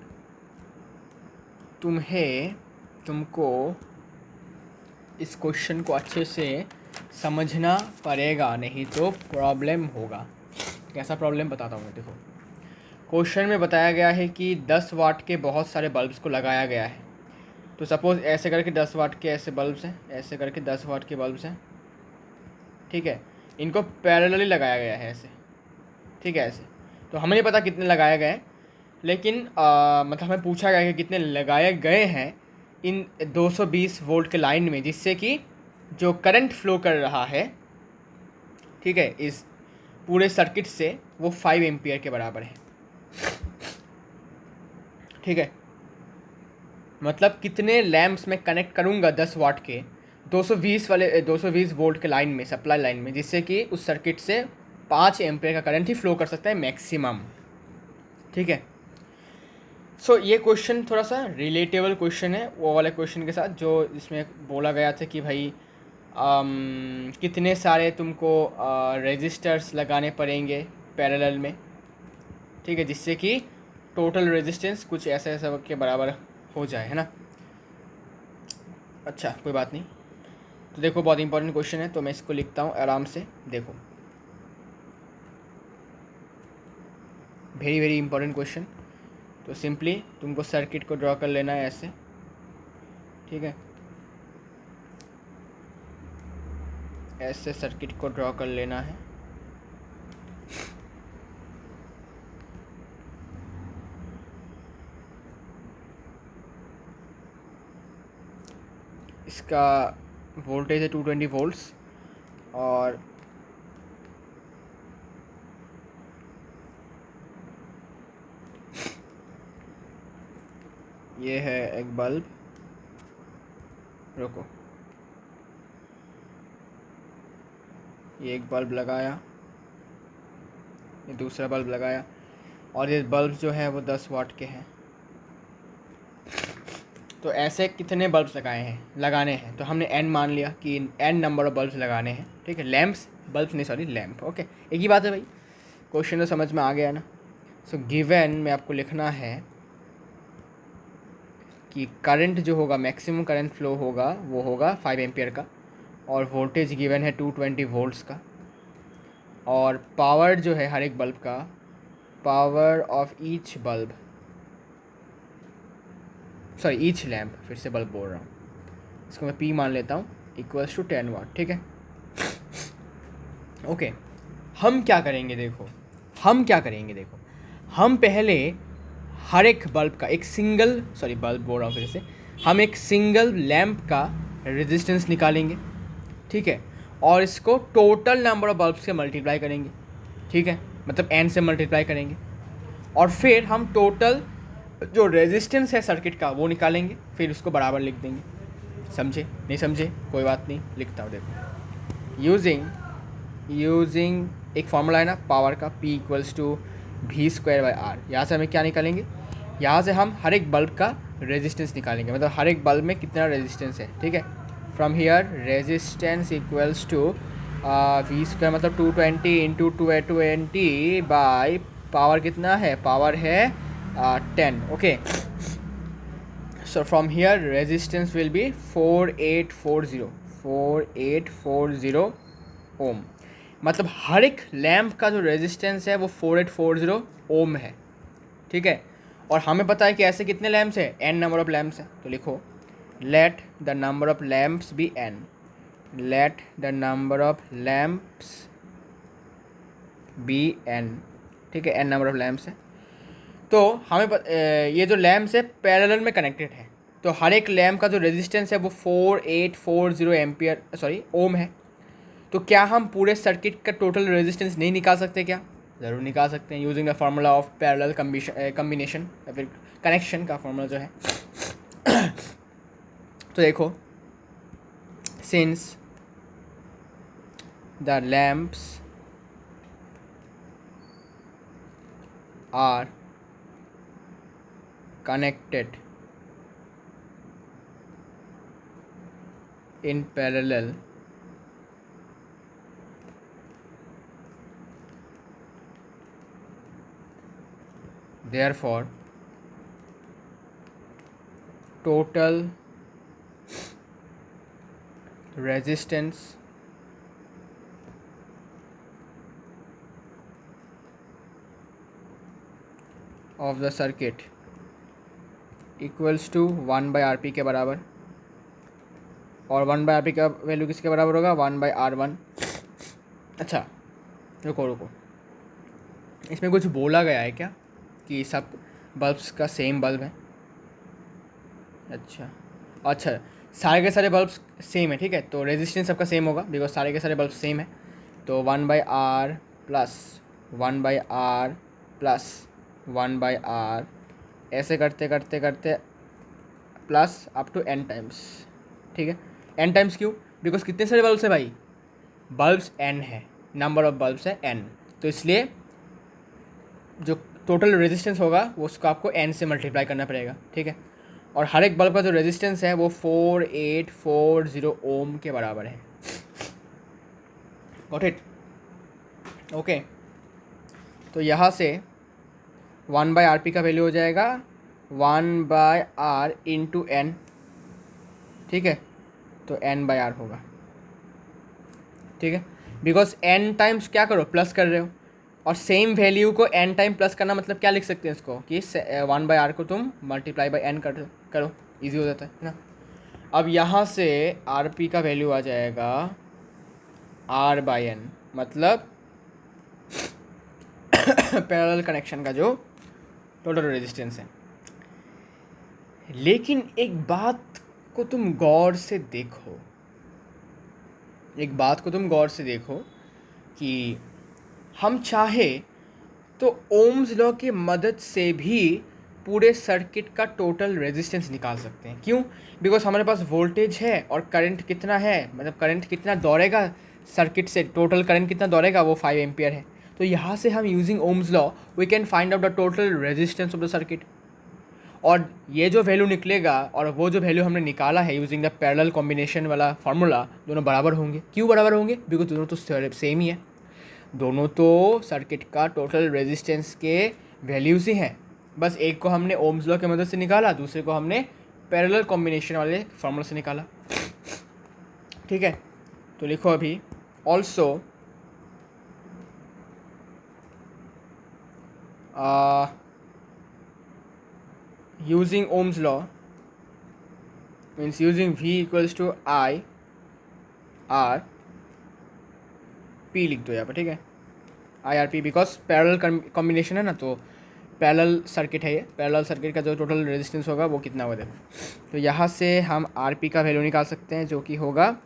S1: इस क्वेश्चन को अच्छे से समझना पड़ेगा, नहीं तो प्रॉब्लम होगा। कैसा प्रॉब्लम बताता हूँ मैं। देखो, क्वेश्चन में बताया गया है कि 10 वाट के बहुत सारे बल्ब्स को लगाया गया है। तो सपोज़ ऐसे करके 10 वाट के ऐसे बल्ब्स हैं, ऐसे करके 10 वाट के बल्ब्स हैं, ठीक है। इनको पैरेलली लगाया गया है ऐसे, ठीक है, ऐसे। तो हमें नहीं पता कितने लगाए गए, लेकिन मतलब हमें पूछा गया है कि कितने लगाए गए हैं इन 220 वोल्ट के लाइन में, जिससे कि जो करंट फ्लो कर रहा है, ठीक है, इस पूरे सर्किट से वो 5 एम्पियर के बराबर है, ठीक है। मतलब कितने लैम्प्स में कनेक्ट करूँगा 10 वाट के 220 वोल्ट के लाइन में, सप्लाई लाइन में, जिससे कि उस सर्किट से 5 एम्पियर का करंट ही फ्लो कर सकता है मैक्सिमम, ठीक है। सो ये क्वेश्चन थोड़ा सा रिलेटेबल क्वेश्चन है वो वाले क्वेश्चन के साथ, जो इसमें बोला गया था कि भाई कितने सारे तुमको रेजिस्टर्स लगाने पड़ेंगे पैरेलल में, ठीक है, जिससे कि टोटल रेजिस्टेंस कुछ ऐसा ऐसा के बराबर हो जाए, है ना। अच्छा, कोई बात नहीं। तो देखो, बहुत इंपॉर्टेंट क्वेश्चन है, तो मैं इसको लिखता हूँ आराम से। देखो, वेरी वेरी इंपॉर्टेंट क्वेश्चन। तो सिंपली तुमको सर्किट को ड्रॉ कर लेना है ऐसे, ठीक है, ऐसे सर्किट को ड्रॉ कर लेना है। इसका वोल्टेज है 220 वोल्ट्स, और ये है एक बल्ब। रुको, ये एक बल्ब लगाया, ये दूसरा बल्ब लगाया, और ये बल्ब जो है वो 10 वाट के हैं। तो ऐसे कितने बल्ब्स लगाने हैं, तो हमने n मान लिया कि n नंबर ऑफ बल्ब्स लगाने हैं, ठीक है। लैम्प्स, बल्ब्स नहीं, सॉरी, लैम्प, ओके, एक ही बात है भाई। क्वेश्चन तो समझ में आ गया ना। सो गिवन में आपको लिखना है कि करंट जो होगा, मैक्सिमम करंट फ्लो होगा, वो होगा 5 एम्पियर का, और वोल्टेज गिवन है 220 वोल्ट्स का, और पावर जो है हर एक बल्ब का, power of each bulb, sorry each lamp, फिर से बल्ब बोल रहा हूँ, इसको मैं P मान लेता हूँ, इक्वल्स टू 10 वाट, ठीक है। ओके, हम क्या करेंगे देखो, हम पहले हर एक बल्ब का एक सिंगल, सॉरी बल्ब बोल रहा हूँ फिर से, हम एक सिंगल लैम्प का रेजिस्टेंस निकालेंगे, ठीक है, और इसको टोटल नंबर ऑफ बल्ब से मल्टीप्लाई करेंगे, ठीक है, मतलब n से मल्टीप्लाई करेंगे, और फिर हम टोटल जो रेजिस्टेंस है सर्किट का वो निकालेंगे, फिर उसको बराबर लिख देंगे। समझे? नहीं समझे कोई बात नहीं, लिखता हूँ। देखो, यूजिंग एक फॉर्मूला है ना पावर का, P इक्वल्स टू V²/R। यहाँ से हमें क्या निकालेंगे, यहाँ से हम हर एक बल्ब का रेजिस्टेंस निकालेंगे, मतलब हर एक बल्ब में कितना रेजिस्टेंस है, ठीक है। From here resistance equals to V², मतलब 220 इंटू 220 बाई पावर कितना है, पावर है 10, okay. So from here resistance will be 4840 ओम। मतलब हर एक लैम्प का जो रेजिस्टेंस है वो 4840 ओम है, ठीक है। और हमें पता है कि ऐसे कितने लैम्प्स है, n नंबर ऑफ लैम्प्स है। तो लिखो, let the number of lamps be n, let the number of lamps be n, ठीक है, n नंबर ऑफ लैम्प्स है। तो हमें ये जो लैम्प्स है पैरेलल में कनेक्टेड है, तो हर एक लैम्प का जो रेजिस्टेंस है वो 4840 एम्पियर, सॉरी ओम है। तो क्या हम पूरे सर्किट का टोटल रेजिस्टेंस नहीं निकाल सकते क्या? ज़रूर निकाल सकते हैं, using the formula of parallel combination या फिर कनेक्शन का फार्मूला जो है। तो देखो, since the lamps are connected in parallel, therefore total resistance of the circuit equals to 1/RP के बराबर, और 1/RP का वैल्यू किसके बराबर होगा? 1/R1। अच्छा रुको, इसमें कुछ बोला गया है क्या कि सब बल्ब्स का सेम बल्ब है? अच्छा, सारे के सारे बल्ब्स सेम है, ठीक है, तो रेजिस्टेंस सबका सेम होगा बिकॉज सारे के सारे बल्ब सेम है। तो 1/R plus 1/R plus 1/R ऐसे करते करते करते plus up to n times, ठीक है। n टाइम्स क्यों? बिकॉज कितने सारे बल्ब्स है भाई? बल्ब्स n है, नंबर ऑफ बल्ब्स है n, तो इसलिए जो टोटल रेजिस्टेंस होगा वो उसको आपको n से मल्टीप्लाई करना पड़ेगा, ठीक है। और हर एक बल्ब का जो रेजिस्टेंस है वो 4840 ओम के बराबर है। Got it? ओके, तो यहाँ से 1/RP का वैल्यू हो जाएगा 1/R इंटू n, ठीक है, तो n/R होगा, ठीक है। बिकॉज n टाइम्स क्या करो, प्लस कर रहे हो, और सेम वैल्यू को n टाइम प्लस करना मतलब क्या लिख सकते हैं इसको कि 1/R को तुम मल्टीप्लाई बाई n करो, ईजी हो जाता है ना। अब यहाँ से RP का वैल्यू आ जाएगा R/n, मतलब पैरेलल कनेक्शन का जो टोटल रेजिस्टेंस है। लेकिन एक बात को तुम गौर से देखो कि हम चाहे तो ओम्स लॉ की मदद से भी पूरे सर्किट का टोटल रेजिस्टेंस निकाल सकते हैं। क्यों? बिकॉज हमारे पास वोल्टेज है और करंट कितना है, मतलब करंट कितना दौड़ेगा सर्किट से, टोटल करंट कितना दौड़ेगा वो 5 एम्पियर है। तो यहाँ से हम using Ohm's law we can find out the total resistance of the circuit, और ये जो वैल्यू निकलेगा और वो जो वैल्यू हमने निकाला है यूजिंग द पैरेलल कॉम्बिनेशन वाला फार्मूला, दोनों बराबर होंगे। क्यों बराबर होंगे? बिकॉज दोनों तो सेम ही है, दोनों तो सर्किट का टोटल रेजिस्टेंस के वैल्यूज ही हैं, बस एक को हमने ओम्स लॉ की मदद से निकाला, दूसरे को हमने पैरेलल कॉम्बिनेशन वाले फार्मूला से निकाला, ठीक है। तो लिखो अभी also using Ohm's law means using V equals to I R P लिख दो यहाँ पर, ठीक है, IRP, बिकॉज पैरेलल कॉम्बिनेशन है ना, तो पैरेलल सर्किट है ये, पैरेलल सर्किट का जो टोटल रेजिस्टेंस होगा वो कितना होगा। तो यहाँ से हम RP का वैल्यू निकाल सकते हैं जो कि होगा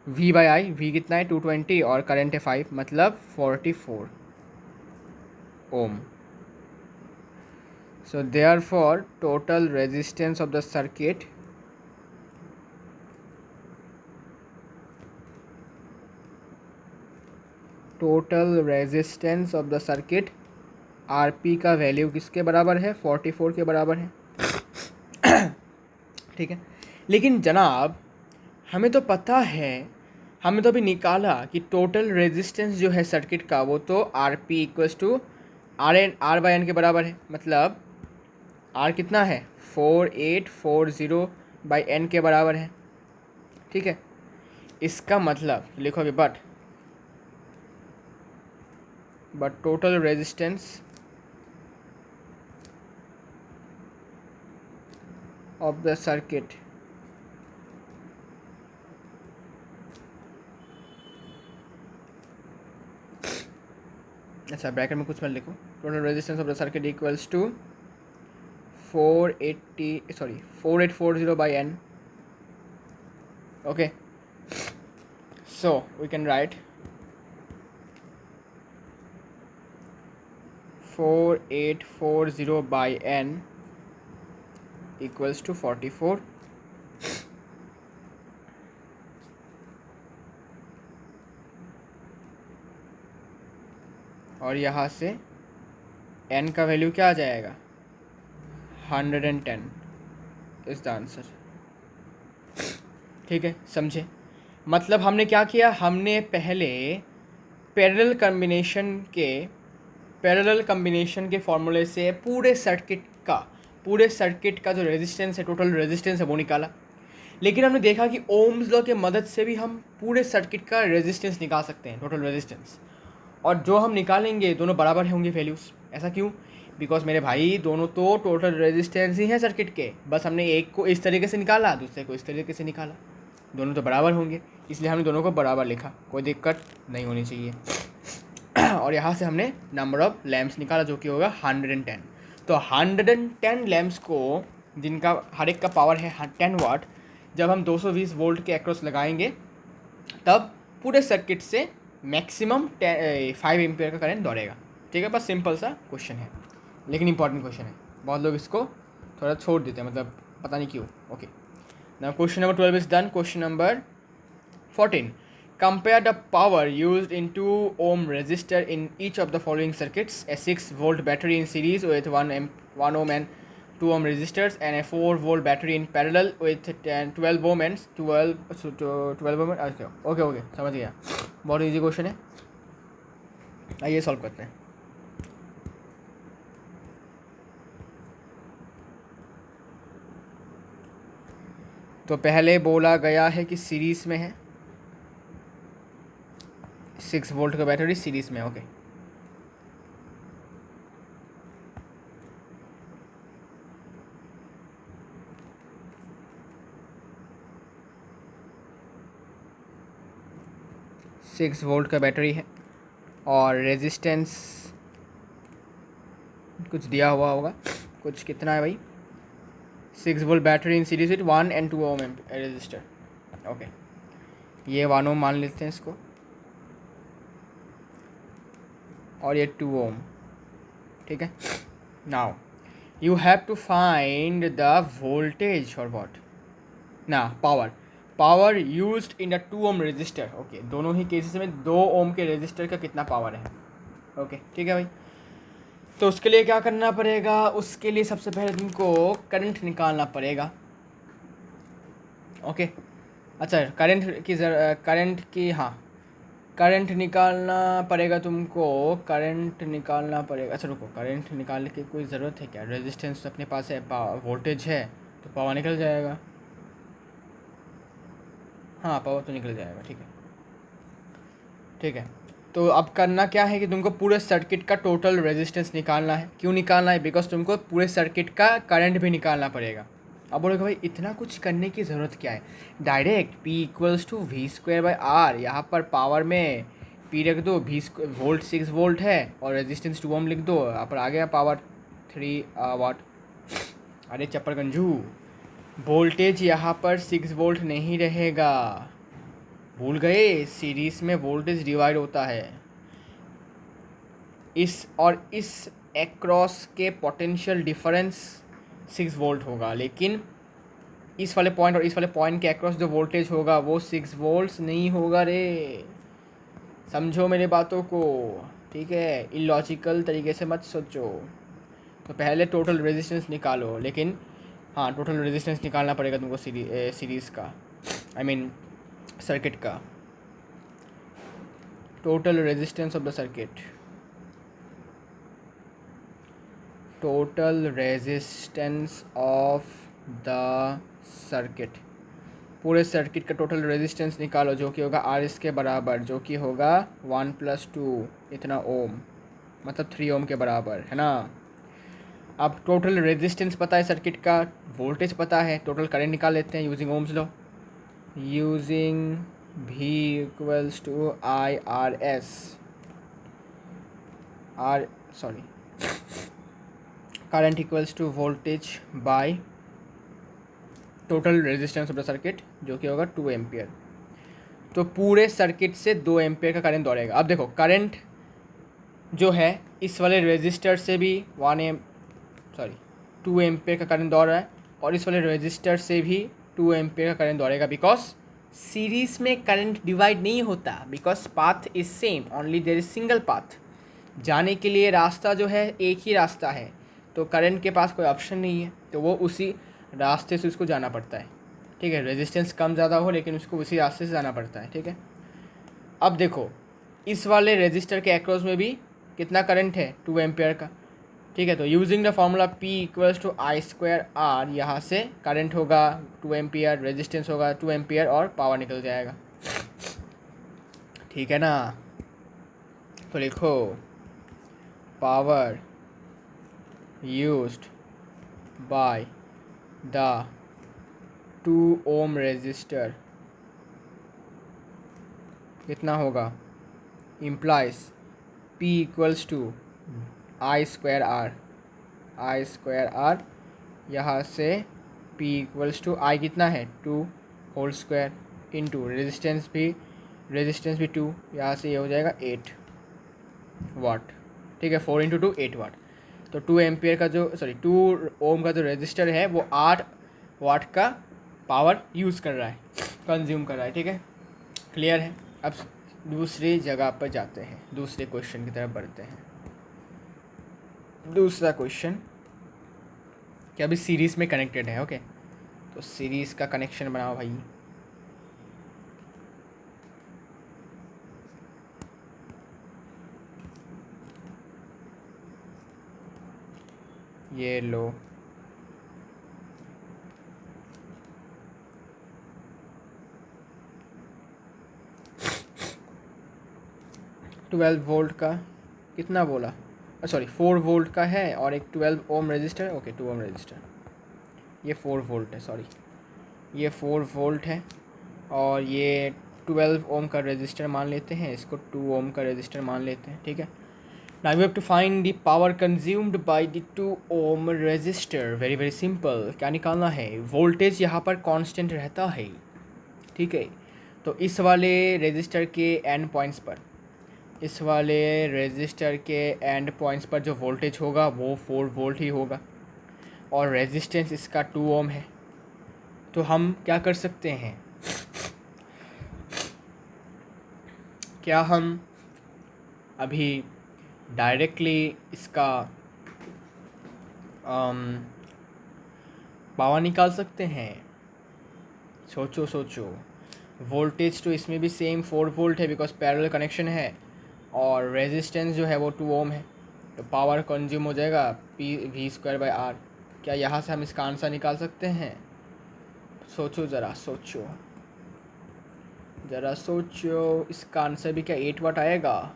S1: V/I। V कितना है? 220, और करंट है 5, मतलब 44 ohm. So therefore total resistance of the circuit RP का वैल्यू किसके बराबर है? 44 के बराबर है, ठीक है। लेकिन जनाब हमें तो पता है, हमने तो अभी निकाला कि टोटल रेजिस्टेंस जो है सर्किट का वो तो RP इक्वल्स टू R/n के बराबर है, मतलब R कितना है? 4840/n के बराबर है, ठीक है। इसका मतलब लिखो अभी, but total resistance of the circuit अच्छा ब्रैकेट में कुछ मत लिखो, total resistance of the circuit equals to 4840/n, okay. So we can write 4840 by n equals to 44। और यहाँ से n का वैल्यू क्या आ जाएगा, 110 इज द आंसर। ठीक है, समझे? मतलब हमने क्या किया, हमने पहले पैरेलल कम्बिनेशन के फॉर्मूले से पूरे सर्किट का जो रेजिस्टेंस है, टोटल रेजिस्टेंस है, वो निकाला। लेकिन हमने देखा कि ओम्स लॉ के मदद से भी हम पूरे सर्किट का रेजिस्टेंस निकाल सकते हैं, टोटल रेजिस्टेंस। और जो हम निकालेंगे दोनों बराबर होंगे वैल्यूज़। ऐसा क्यों? बिकॉज मेरे भाई दोनों तो टोटल रेजिस्टेंस ही हैं सर्किट के, बस हमने एक को इस तरीके से निकाला, दूसरे को इस तरीके से निकाला, दोनों तो बराबर होंगे, इसलिए हमने दोनों को बराबर लिखा, कोई दिक्कत नहीं होनी चाहिए। और यहाँ से हमने नंबर ऑफ लैम्प्स निकाला जो कि होगा 110। तो 110 लैम्प्स को, जिनका हर एक का पावर है 10 वाट, जब हम 220 वोल्ट के अक्रॉस लगाएंगे तब पूरे सर्किट से मैक्सिमम 5 एम्पियर का करंट दौड़ेगा। ठीक है, बस सिंपल सा क्वेश्चन है, लेकिन इंपॉर्टेंट क्वेश्चन है। बहुत लोग इसको थोड़ा छोड़ देते हैं, मतलब पता नहीं क्यों। Okay, now question number 12 is done. Question number 14, compare the power used in 2 ohm resistor in each of the following circuits: a 6 volt battery in series with 1 ohm and 2 ohm resistors, and a 4 volt battery in parallel with 12 ohm and 12 ohm। Okay समझ गया, बहुत easy question है, आइए solve करते हैं। तो पहले बोला गया है कि सीरीज़ में है, 6 वोल्ट का बैटरी सीरीज़ में। ओके, सिक्स वोल्ट का बैटरी है और रेजिस्टेंस कुछ दिया हुआ होगा, कुछ कितना है भाई, 6 volt battery in series with 1 and 2 ohm resistor. Okay, ये 1 ओम मान लेते हैं इसको, और ये 2 ओम। ठीक है, now you have to find the voltage और व्हाट ना power used in the 2 ohm resistor. Okay, दोनों ही केसेस में 2 ओम के रेजिस्टर का कितना पावर है। ओके, ठीक है भाई। तो उसके लिए क्या करना पड़ेगा, उसके लिए सबसे पहले तुमको करंट निकालना पड़ेगा। ओके, अच्छा, करंट निकालना पड़ेगा तुमको, करंट निकालना पड़ेगा। अच्छा रुको, करंट निकालने की कोई ज़रूरत है क्या, रेजिस्टेंस तो अपने पास है, वोल्टेज है तो पावर निकल जाएगा। हाँ, पावर तो निकल जाएगा। ठीक है, ठीक है। तो अब करना क्या है कि तुमको पूरे सर्किट का टोटल रेजिस्टेंस निकालना है। क्यों निकालना है? बिकॉज तुमको पूरे सर्किट का करंट भी निकालना पड़ेगा। अब बोलोगे भाई इतना कुछ करने की ज़रूरत क्या है, direct P equals to V²/R, यहाँ पर पावर में P रख दो, वोल्ट 6 वोल्ट है और रेजिस्टेंस 2 ओम लिख दो, यहाँ पर आ गया पावर 3 वाट। अरे चप्पल गंजू, वोल्टेज यहाँ पर 6 वोल्ट नहीं रहेगा, भूल गए, सीरीज में वोल्टेज डिवाइड होता है। इस एक्रॉस के पोटेंशियल डिफरेंस 6 वोल्ट होगा, लेकिन इस वाले पॉइंट और इस वाले पॉइंट के अक्रॉस जो वोल्टेज होगा वो 6 वोल्ट्स नहीं होगा रे, समझो मेरी बातों को। ठीक है, इलॉजिकल तरीके से मत सोचो। तो पहले टोटल रेजिस्टेंस निकालो, लेकिन हाँ, टोटल रेजिस्टेंस निकालना पड़ेगा तुमको सीरीज़ का, आई मीन सर्किट का, total resistance of the circuit, total resistance of the circuit, पूरे सर्किट का टोटल रेजिस्टेंस निकालो जो कि होगा R इसके बराबर, जो कि होगा 1 + 2 इतना ओम, मतलब 3 ओम के बराबर है ना। अब टोटल रेजिस्टेंस पता है सर्किट का, वोल्टेज पता है, टोटल करंट निकाल लेते हैं using Ohm's law, using V equals to IRS, current equals to voltage by total resistance of the circuit जो कि होगा 2 एम्पियर। तो पूरे सर्किट से 2 एम्पेयर का करंट दौड़ेगा। अब देखो करंट जो है इस वाले रेजिस्टर से भी 2 एम्पेयर का करंट दौड़ रहा है, और इस वाले रेजिस्टर से भी 2 एम्पेयर का करंट दौड़ेगा, बिकॉज सीरीज में करंट डिवाइड नहीं होता, because path is same, only there is single path. जाने के लिए रास्ता जो है एक ही रास्ता है, तो करंट के पास कोई ऑप्शन नहीं है, तो वो उसी रास्ते से उसको जाना पड़ता है। ठीक है, रेजिस्टेंस कम ज़्यादा हो लेकिन उसको उसी रास्ते से जाना पड़ता है। ठीक है, अब देखो इस वाले रेजिस्टर के अक्रॉस में भी कितना करंट है, 2 एम्पेयर का। ठीक है, तो using the formula P equals to I square R, यहाँ से करंट होगा 2 एम्पियर, रेजिस्टेंस होगा 2 एम्पियर, और पावर निकल जाएगा। ठीक है ना, तो लिखो power used by the 2 ohm resistor कितना होगा, implies P equals to I square R, यहाँ से P इक्वल्स टू आई कितना है 2 होल स्क्वायर इंटू रेजिस्टेंस भी 2, यहाँ से ये हो जाएगा 8 वाट। ठीक है, 4 इंटू 2 8 वाट। तो 2 एम्पियर का 2 ओम का जो रेजिस्टर है वो 8 वाट का पावर यूज़ कर रहा है, कंज्यूम कर रहा है। ठीक है, क्लियर है। अब दूसरी जगह पर जाते हैं, दूसरे क्वेश्चन की तरफ बढ़ते हैं। दूसरा क्वेश्चन क्या अभी सीरीज़ में कनेक्टेड है। ओके, तो सीरीज़ का कनेक्शन बनाओ भाई। ये लो, ट्वेल्व वोल्ट का कितना बोला, 4 वोल्ट का है, और एक 12 ohm resistor. Okay, 2 ohm register, ये 4 वोल्ट है, ये 4 वोल्ट है, और ये 12 ओम का रजिस्टर मान लेते हैं, इसको 2 ओम का रजिस्टर मान लेते हैं। ठीक है, now we have to find the power consumed by the 2 ohm resistor. Very very simple, क्या निकालना है, वोल्टेज यहाँ पर कांस्टेंट रहता है। ठीक है, तो इस वाले रजिस्टर के एंड पॉइंट्स पर, इस वाले रेजिस्टर के एंड पॉइंट्स पर जो वोल्टेज होगा वो 4 वोल्ट ही होगा, और रेजिस्टेंस इसका 2 ओम है। तो हम क्या कर सकते हैं, क्या हम अभी डायरेक्टली इसका पावर निकाल सकते हैं। सोचो, वोल्टेज तो इसमें भी सेम 4 वोल्ट है, बिकॉज पैरेलल कनेक्शन है, और रेजिस्टेंस जो है वो 2 ओम है, तो पावर कंज्यूम हो जाएगा P स्क्वायर बाई आर। क्या यहाँ से हम इसका आंसर निकाल सकते हैं? सोचो ज़रा, सोचो, इसका आंसर भी क्या 8 वाट आएगा?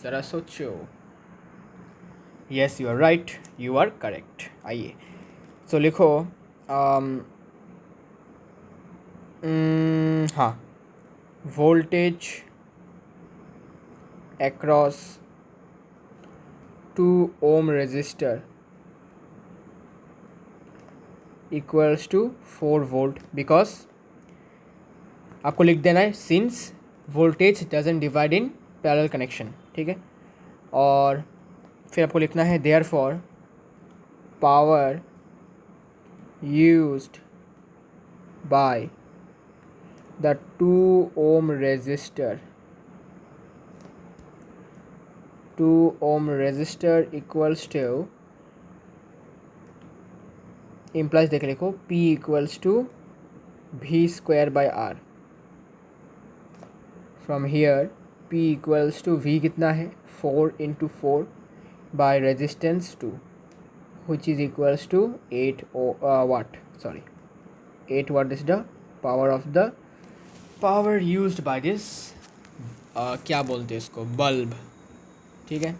S1: ज़रा सोचो। Yes, you are right, you are correct. आइए, सो लिखो हाँ, voltage across 2 ohm resistor equals to 4 volt, because आपको लिख देना है since voltage doesn't divide in parallel connection. ठीक है, और फिर आपको लिखना है therefore power used by the 2 ohm resistor, 2 ohm resistor equals to, implies देख लिखो, P equals to V square by R। From here P equals to V कितना है 4 into 4 by resistance 2, which is equals to 8 watt, 8 watt is the power of the power used by this क्या बोलते हैं इसको, bulb. ठीक है,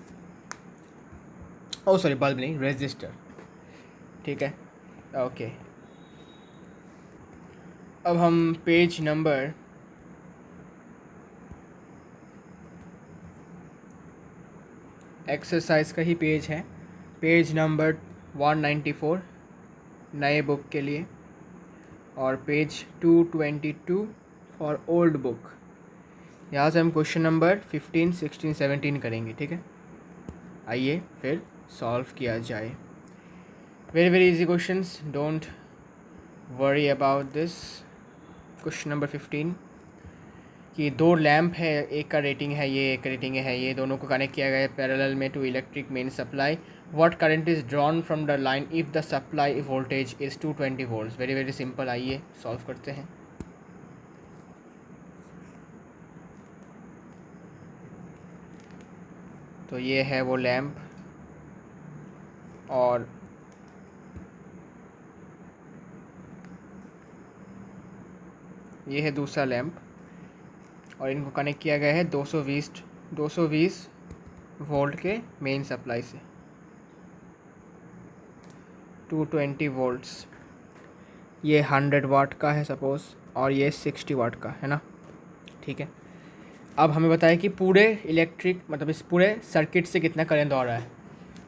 S1: bulb नहीं, resistor. ठीक है, ओके। अब हम पेज नंबर एक्सरसाइज का ही पेज है, पेज नंबर 194 नए बुक के लिए, और पेज 222 और ओल्ड बुक। यहाँ से हम क्वेश्चन नंबर 15, 16, 17 करेंगे, ठीक है। आइए फिर सॉल्व किया जाए। Very very easy questions, don't worry about this. Question number 15 कि दो लैंप है, एक का रेटिंग है ये, एक रेटिंग है ये, दोनों को कनेक्ट किया गया है पैरेलल में to electric main supply. What current is drawn from the line if the supply voltage is 220 volts. Very very simple, आइए सॉल्व करते हैं। तो ये है वो लैंप और ये है दूसरा लैंप और इनको कनेक्ट किया गया है 220 वोल्ट के मेन सप्लाई से, 220 वोल्ट्स। ये 100 वाट का है सपोज़ और ये 60 वाट का है ना, ठीक है। अब हमें बताया कि पूरे इलेक्ट्रिक मतलब इस पूरे सर्किट से कितना करंट दौड़ रहा है।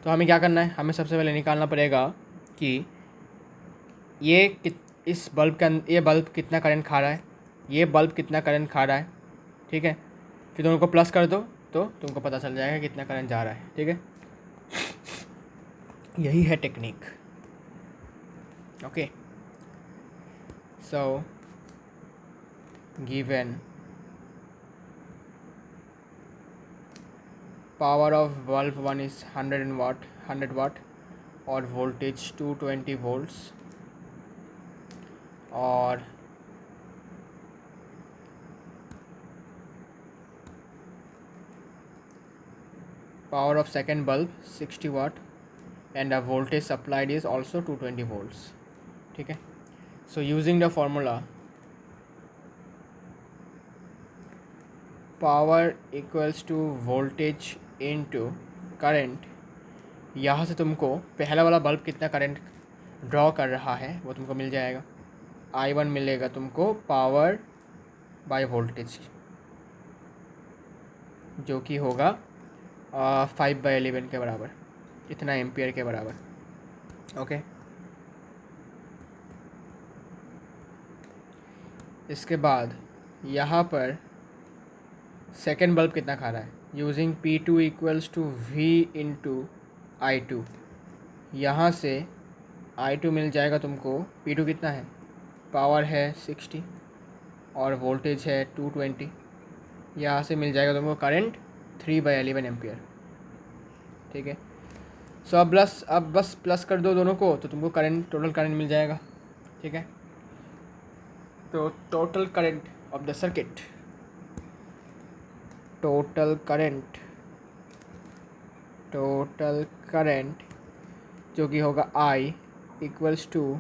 S1: तो हमें क्या करना है, हमें सबसे पहले निकालना पड़ेगा कि इस बल्ब के ये बल्ब कितना करंट खा रहा है, ये बल्ब कितना करंट खा रहा है, ठीक है। फिर दोनों को प्लस कर दो तो तुमको पता चल जाएगा कितना करंट जा रहा है, ठीक है। यही है technique, okay. So given power of bulb 1 is 100 वाट और वोल्टेज 220 वोल्ट्स और power of second bulb 60 watt and the voltage supplied is also 220 volts, ठीक है। So using the formula power equals to voltage into current, यहाँ से तुमको पहला वाला bulb कितना करंट ड्रॉ कर रहा है वो तुमको मिल जाएगा। I1 मिलेगा तुमको पावर बाय वोल्टेज जो कि होगा 5/11 के बराबर, इतना एम्पियर के बराबर, ओके। इसके बाद यहाँ पर सेकेंड बल्ब कितना खा रहा है, यूजिंग P2 equals to V into I2। यहाँ से I2 मिल जाएगा तुमको, P2 कितना है, पावर है 60 और वोल्टेज है 220। यहाँ से मिल जाएगा तुमको करंट 3/11 एम्पियर, ठीक है। सो अब बस प्लस कर दो दोनों को तो तुमको करंट, टोटल करंट मिल जाएगा, ठीक है। तो total current of the circuit, total current जो कि होगा I equals to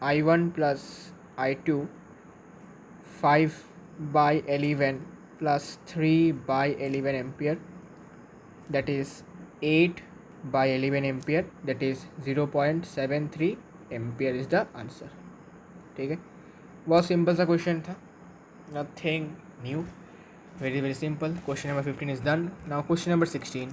S1: I1 plus I2 5/11 plus 3/11 ampere, that is 8/11 ampere, that is 0.73 ampere is the answer, ठीक है। बहुत सिंपल सा क्वेश्चन था, nothing new, very very simple. Question number 15 is done. Now question number 16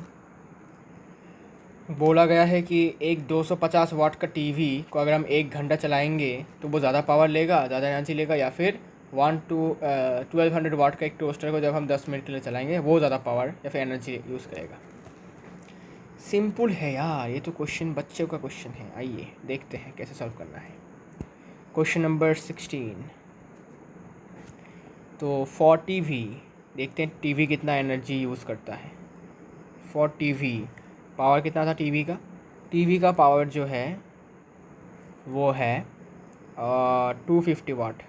S1: बोला गया है कि एक 250 वाट का टीवी को अगर हम 1 घंटा चलाएंगे तो वो ज़्यादा पावर लेगा, ज़्यादा एनर्जी लेगा, या फिर 1200 वाट का एक टोस्टर को जब हम 10 मिनट के लिए चलाएंगे वो ज़्यादा पावर या फिर एनर्जी यूज़ करेगा। सिंपल है यार, ये तो क्वेश्चन बच्चों का क्वेश्चन है। आइए देखते हैं कैसे सॉल्व करना है। क्वेश्चन नंबर 16, तो फॉर टीवी देखते हैं टीवी कितना एनर्जी यूज़ करता है। फॉर टीवी पावर कितना था टीवी का पावर जो है वो है 250 वाट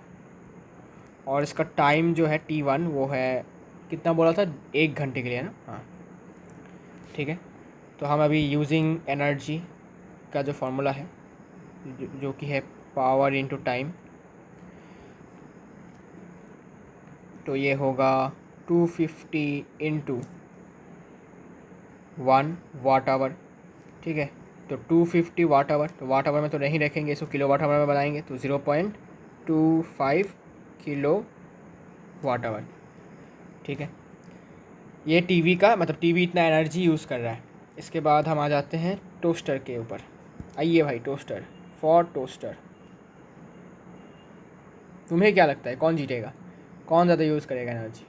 S1: और इसका टाइम जो है T1 वो है कितना बोला था, 1 घंटे के लिए ना, हाँ ठीक है। तो हम अभी यूजिंग एनर्जी का जो फॉर्मूला है जो कि है पावर इनटू टाइम, तो ये होगा 250 इंटू 1 वाट आवर, ठीक है। तो 250 वाट आवर, तो वाट आवर में तो नहीं रखेंगे, इसको किलो वाट आवर में बनाएंगे, तो 0.25 किलो वाट आवर, ठीक है। ये टीवी का मतलब टीवी इतना एनर्जी यूज़ कर रहा है। इसके बाद हम आ जाते हैं टोस्टर के ऊपर। आइए भाई, टोस्टर, फॉर टोस्टर तुम्हें क्या लगता है कौन जीतेगा, कौन ज़्यादा यूज़ करेगा एनर्जी?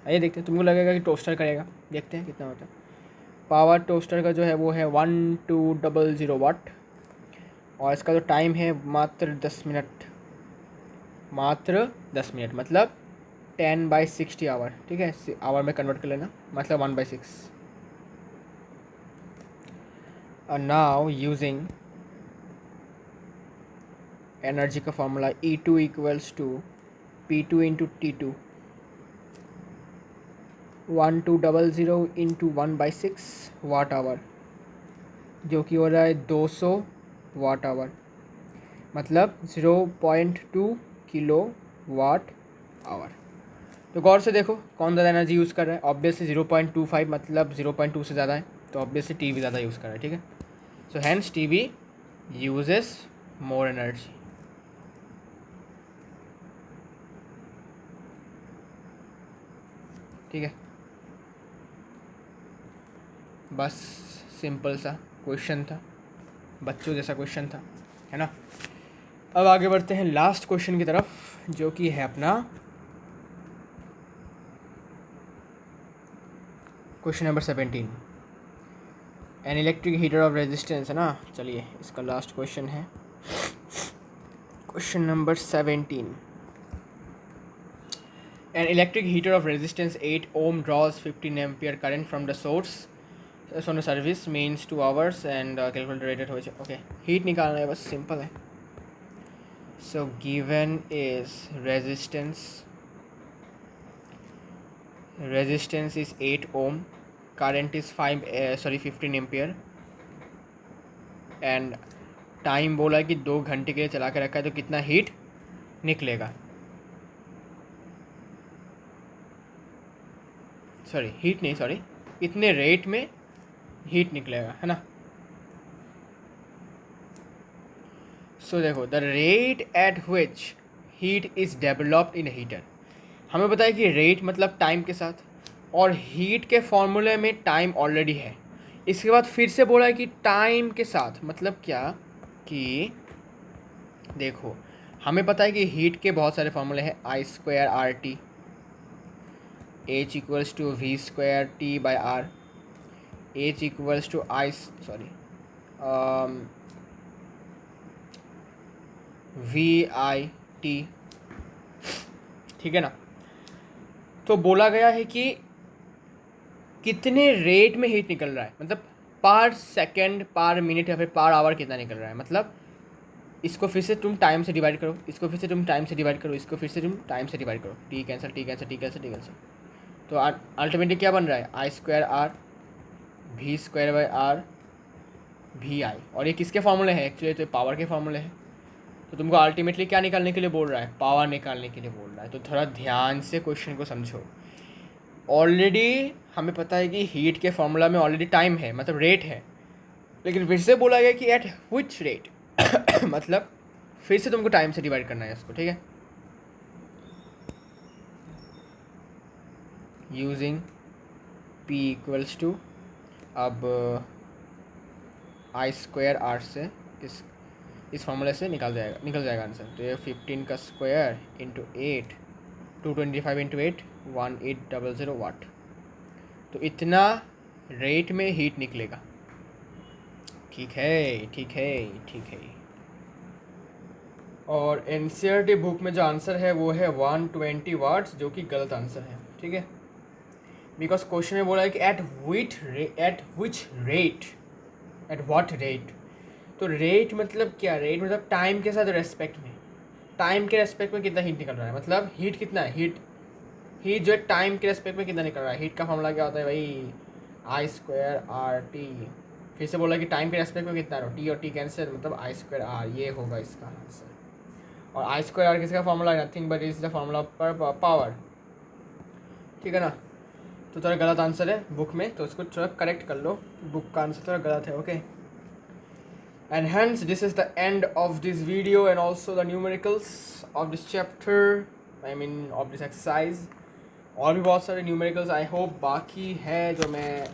S1: आइए देखते हैं। तुमको लगेगा कि टोस्टर करेगा, देखते हैं कितना होता है। पावर टोस्टर का जो है वो है 1200 वाट, और इसका जो टाइम है मात्र 10 मिनट, मात्र 10 मिनट, मतलब 10/60 आवर। ठीक है, आवर में कन्वर्ट कर लेना, मतलब 1/6। and now using एनर्जी का formula E2 equals to P2 into T2, 1200 into 1/6 watt hour, जो कि हो रहा है 200 वाट आवर, मतलब 0.2 किलो वाट आवर। तो गौर से देखो कौन ज़्यादा एनर्जी यूज़ कर रहा है। ऑब्वियसली 0.25 मतलब 0.2 से ज़्यादा है, तो ऑब्वियसली टी वी ज़्यादा यूज़ कर रहा है। ठीक है, so hence T V uses more energy. ठीक है, बस सिंपल सा क्वेश्चन था, बच्चों जैसा क्वेश्चन था, है ना। अब आगे बढ़ते हैं लास्ट क्वेश्चन की तरफ, जो कि है अपना question number 17। An electric heater of resistance, है ना। चलिए इसका लास्ट क्वेश्चन है, question number 17। An electric heater of resistance 8 ohm draws 15 ampere current from the source on the service means 2 hours and calculator rated हो जाए। Okay, heat निकालना है, बस सिंपल है। So given is resistance is 8 ohm, current is 15 ampere, and time बोला कि 2 घंटे के लिए चला के रखा है, तो कितना हीट निकलेगा, कितने रेट में हीट निकलेगा, है ना। सो देखो, the rate at which heat is developed in heater, हमें पता है कि रेट मतलब टाइम के साथ, और हीट के फॉर्मूले में टाइम ऑलरेडी है। इसके बाद फिर से बोला है कि टाइम के साथ मतलब क्या, कि देखो हमें पता है कि हीट के बहुत सारे फॉर्मूले हैं, I²RT, H equals to V²T/R, H equals to VIT। ठीक है ना। तो बोला गया है कि कितने रेट में हीट निकल रहा है, मतलब पर सेकंड, पर मिनट या फिर पर आवर कितना निकल रहा है। मतलब इसको फिर से तुम टाइम से डिवाइड करो, इसको फिर से तुम टाइम से डिवाइड करो, इसको फिर से तुम टाइम से डिवाइड करो, T cancel, T cancel, T cancel, T cancel, तो अल्टीमेटली क्या बन रहा है, I²R V²/R VI। और ये किसके फॉर्मूले हैं एक्चुअली, तो पावर के फॉर्मूले हैं। तो तुमको अल्टीमेटली क्या निकालने के लिए बोल रहा है, पावर निकालने के लिए बोल रहा है। तो थोड़ा ध्यान से क्वेश्चन को समझो। ऑलरेडी हमें पता है कि हीट के फॉर्मूला में ऑलरेडी टाइम है, मतलब रेट है, लेकिन फिर से बोला गया कि एट विच रेट मतलब फिर से तुमको टाइम से डिवाइड करना है इसको। ठीक है, यूजिंग P इक्वल्स टू, अब I²R से इस फॉर्मूले से निकल जाएगा आंसर। तो ये 15 का स्क्वायर इंटू 8, 225 इंटू 8, 1800 वाट। तो इतना रेट में हीट निकलेगा। ठीक है, ठीक है, ठीक है। और NCERT बुक में जो आंसर है वो है 120 वाट्स, जो कि गलत आंसर है। ठीक है, बिकॉज क्वेश्चन में बोला है कि एट व्हाट रेट। तो रेट मतलब क्या, रेट मतलब टाइम के साथ रेस्पेक्ट में, टाइम के रेस्पेक्ट में कितना हीट निकल रहा है, मतलब हीट कितना है, हीट जो है टाइम के रेस्पेक्ट में कितना निकल रहा है। हीट का फॉर्मूला क्या होता है भाई, I²RT। फिर से बोला कि टाइम के रेस्पेक्ट में कितना है, टी और टी कैंसिल, मतलब I²R, ये होगा इसका आंसर। और I²R किसका फॉर्मूला है, nothing but is the formula पर पावर। ठीक है ना। तो थोड़ा गलत आंसर है बुक में, तो उसको थोड़ा करेक्ट कर लो, बुक का आंसर थोड़ा गलत है। Okay, and hence this is the end of this video and also the numericals of this chapter, I mean of this exercise। और भी बहुत सारे न्यूमेरिकल्स आई होप बाकी है जो मैं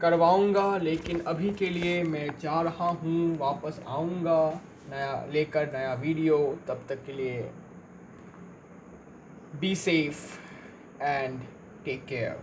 S1: करवाऊँगा, लेकिन अभी के लिए मैं जा रहा हूँ, वापस आऊँगा नया वीडियो। तब तक के लिए be safe and take care.